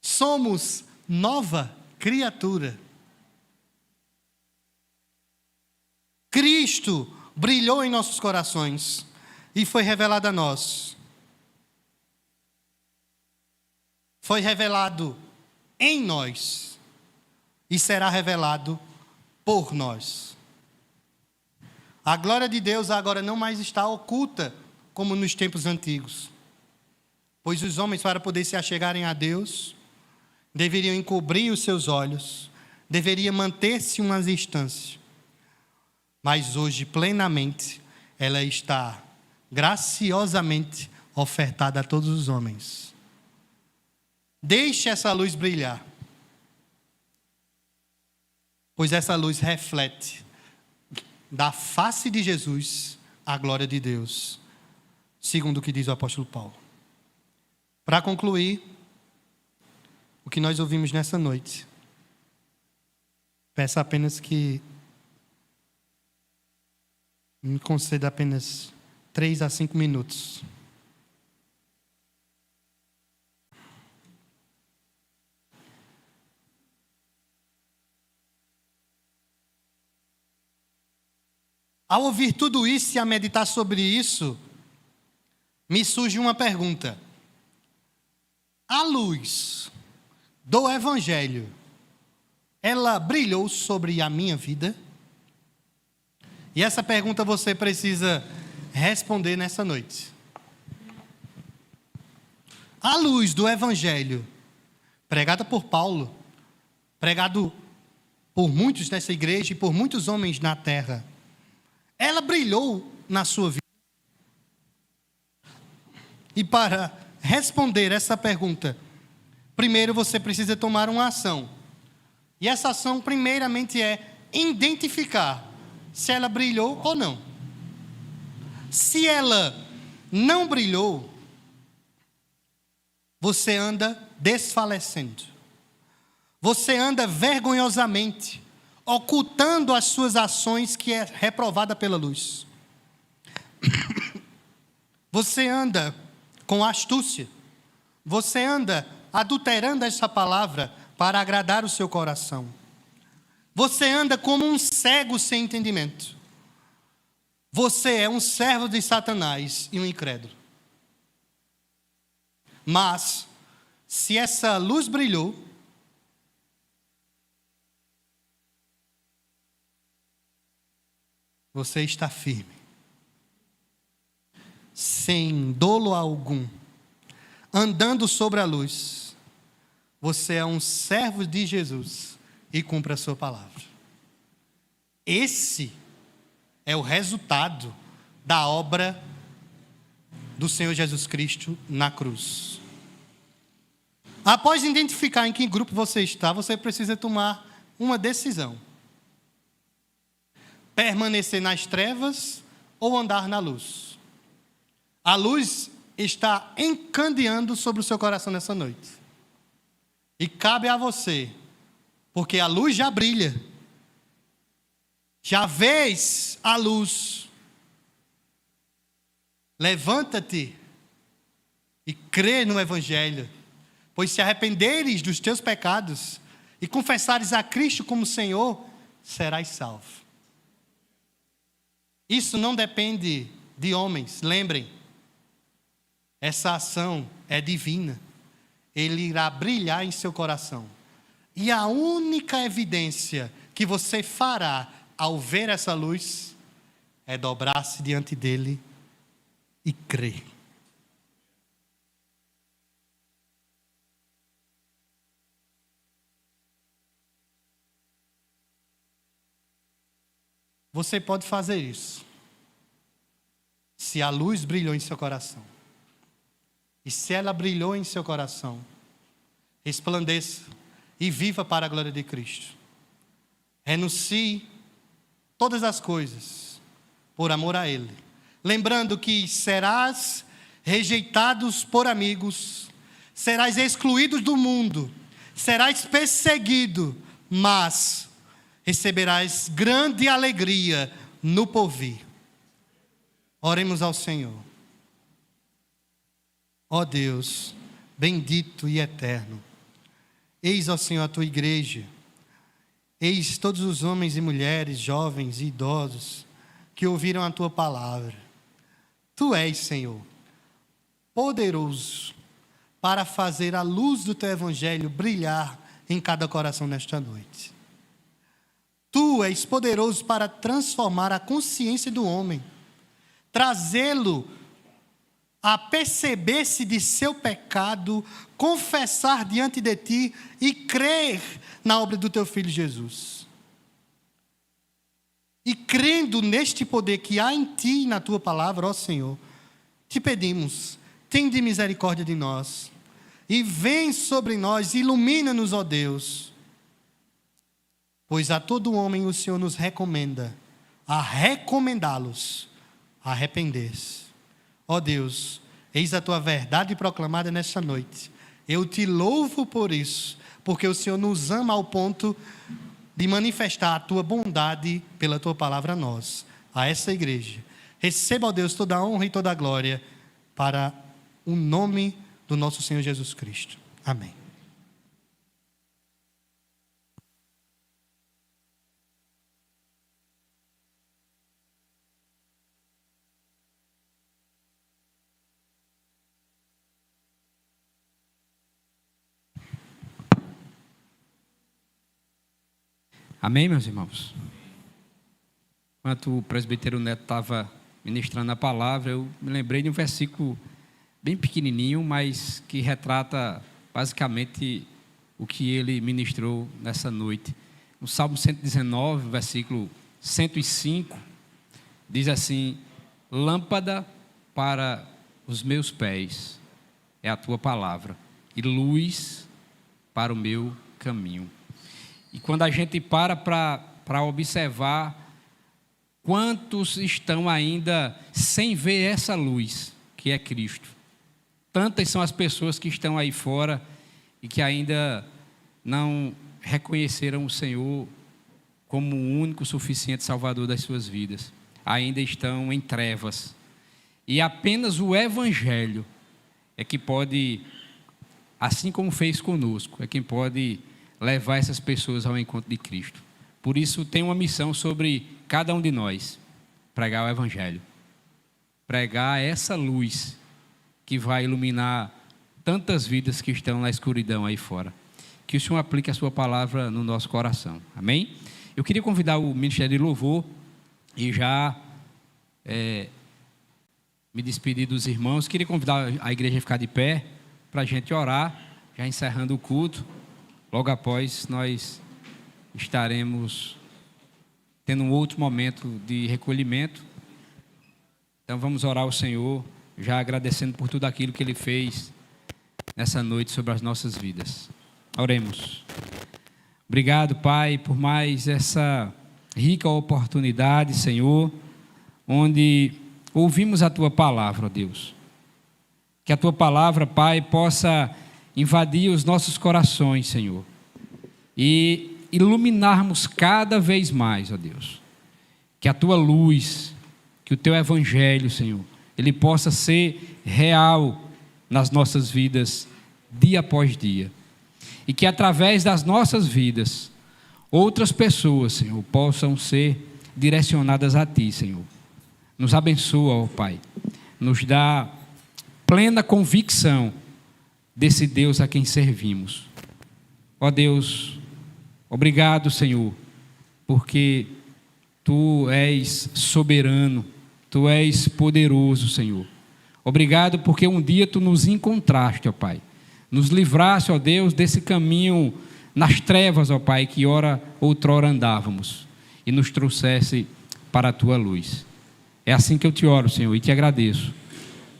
[SPEAKER 2] Somos nova criatura. Cristo brilhou em nossos corações e foi revelado a nós. Foi revelado em nós e será revelado por nós. A glória de Deus agora não mais está oculta como nos tempos antigos, pois os homens, para poder se achegarem a Deus, deveriam encobrir os seus olhos, deveriam manter-se uma distância. Mas hoje, plenamente, ela está graciosamente ofertada a todos os homens. Deixe essa luz brilhar, pois essa luz reflete da face de Jesus a glória de Deus, segundo o que diz o apóstolo Paulo. Para concluir, o que nós ouvimos nessa noite, peço apenas que me conceda apenas 3 a 5 minutos. Ao ouvir tudo isso e a meditar sobre isso, me surge uma pergunta. A luz do Evangelho, ela brilhou sobre a minha vida? E essa pergunta você precisa responder nessa noite. A luz do Evangelho, pregada por Paulo, pregado por muitos nessa igreja e por muitos homens na terra, ela brilhou na sua vida? E para responder essa pergunta, primeiro você precisa tomar uma ação. E essa ação, primeiramente, é identificar se ela brilhou ou não. Se ela não brilhou, você anda desfalecendo. Você anda vergonhosamente, ocultando as suas ações que é reprovada pela luz. Você anda com astúcia. Você anda adulterando essa palavra para agradar o seu coração. Você anda como um cego sem entendimento. Você é um servo de Satanás e um incrédulo. Mas, se essa luz brilhou, você está firme, sem dolo algum, andando sobre a luz. Você é um servo de Jesus e cumpre a sua palavra. Esse é o resultado da obra do Senhor Jesus Cristo na cruz. Após identificar em que grupo você está, você precisa tomar uma decisão: permanecer nas trevas ou andar na luz. A luz está encandeando sobre o seu coração nessa noite. E cabe a você, porque a luz já brilha. Já vês a luz. Levanta-te e crê no Evangelho, pois se arrependeres dos teus pecados e confessares a Cristo como Senhor, serás salvo. Isso não depende de homens, lembrem. Essa ação é divina. Ele irá brilhar em seu coração. E a única evidência que você fará ao ver essa luz é dobrar-se diante dele e crer. Você pode fazer isso, se a luz brilhou em seu coração. E se ela brilhou em seu coração, resplandeça e viva para a glória de Cristo. Renuncie todas as coisas por amor a Ele. Lembrando que serás rejeitados por amigos, serás excluídos do mundo, serás perseguido, mas receberás grande alegria no porvir. Oremos ao Senhor. Ó Deus, bendito e eterno, eis, ó Senhor, a tua igreja, eis todos os homens e mulheres, jovens e idosos, que ouviram a tua palavra. Tu és, Senhor, poderoso para fazer a luz do teu evangelho brilhar em cada coração nesta noite. Tu és poderoso para transformar a consciência do homem, trazê-lo a perceber-se de seu pecado, confessar diante de ti e crer na obra do teu Filho Jesus. E crendo neste poder que há em ti e na tua palavra, ó Senhor, te pedimos, tende misericórdia de nós e vem sobre nós, ilumina-nos, ó Deus. Pois a todo homem o Senhor nos recomenda, a recomendá-los, a arrepender-se. Ó Deus, eis a tua verdade proclamada nesta noite. Eu te louvo por isso, porque o Senhor nos ama ao ponto de manifestar a tua bondade pela tua palavra a nós, a essa igreja. Receba, ó Deus, toda a honra e toda a glória para o nome do nosso Senhor Jesus Cristo. Amém.
[SPEAKER 1] Amém, meus irmãos? Enquanto o presbítero Neto estava ministrando a palavra, eu me lembrei de um versículo bem pequenininho, mas que retrata basicamente o que ele ministrou nessa noite. No Salmo 119, versículo 105, diz assim: lâmpada para os meus pés é a tua palavra e luz para o meu caminho. E quando a gente para observar quantos estão ainda sem ver essa luz, que é Cristo. Tantas são as pessoas que estão aí fora e que ainda não reconheceram o Senhor como o único suficiente Salvador das suas vidas. Ainda estão em trevas. E apenas o Evangelho é que pode, assim como fez conosco, é quem pode levar essas pessoas ao encontro de Cristo. Por isso tem uma missão sobre cada um de nós: pregar o Evangelho, pregar essa luz que vai iluminar tantas vidas que estão na escuridão aí fora. Que o Senhor aplique a sua palavra no nosso coração. Amém? Eu queria convidar o Ministério de Louvor e já me despedir dos irmãos. Queria convidar a igreja a ficar de pé para a gente orar, já encerrando o culto. Logo após, nós estaremos tendo um outro momento de recolhimento. Então, vamos orar ao Senhor, já agradecendo por tudo aquilo que Ele fez nessa noite sobre as nossas vidas. Oremos. Obrigado, Pai, por mais essa rica oportunidade, Senhor, onde ouvimos a Tua palavra, ó Deus. Que a Tua palavra, Pai, possa invadir os nossos corações, Senhor, e iluminarmos cada vez mais, ó Deus, que a Tua luz, que o Teu Evangelho, Senhor, ele possa ser real nas nossas vidas, dia após dia, e que através das nossas vidas, outras pessoas, Senhor, possam ser direcionadas a Ti, Senhor. Nos abençoa, ó Pai, nos dá plena convicção desse Deus a quem servimos. Ó Deus, obrigado, Senhor, porque Tu és soberano, Tu és poderoso, Senhor. Obrigado porque um dia Tu nos encontraste, ó Pai. Nos livraste, ó Deus, desse caminho nas trevas, ó Pai, que outrora andávamos, e nos trouxesse para a Tua luz. É assim que eu te oro, Senhor, e te agradeço,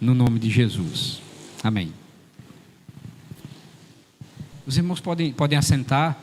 [SPEAKER 1] no nome de Jesus. Amém. Os irmãos podem assentar.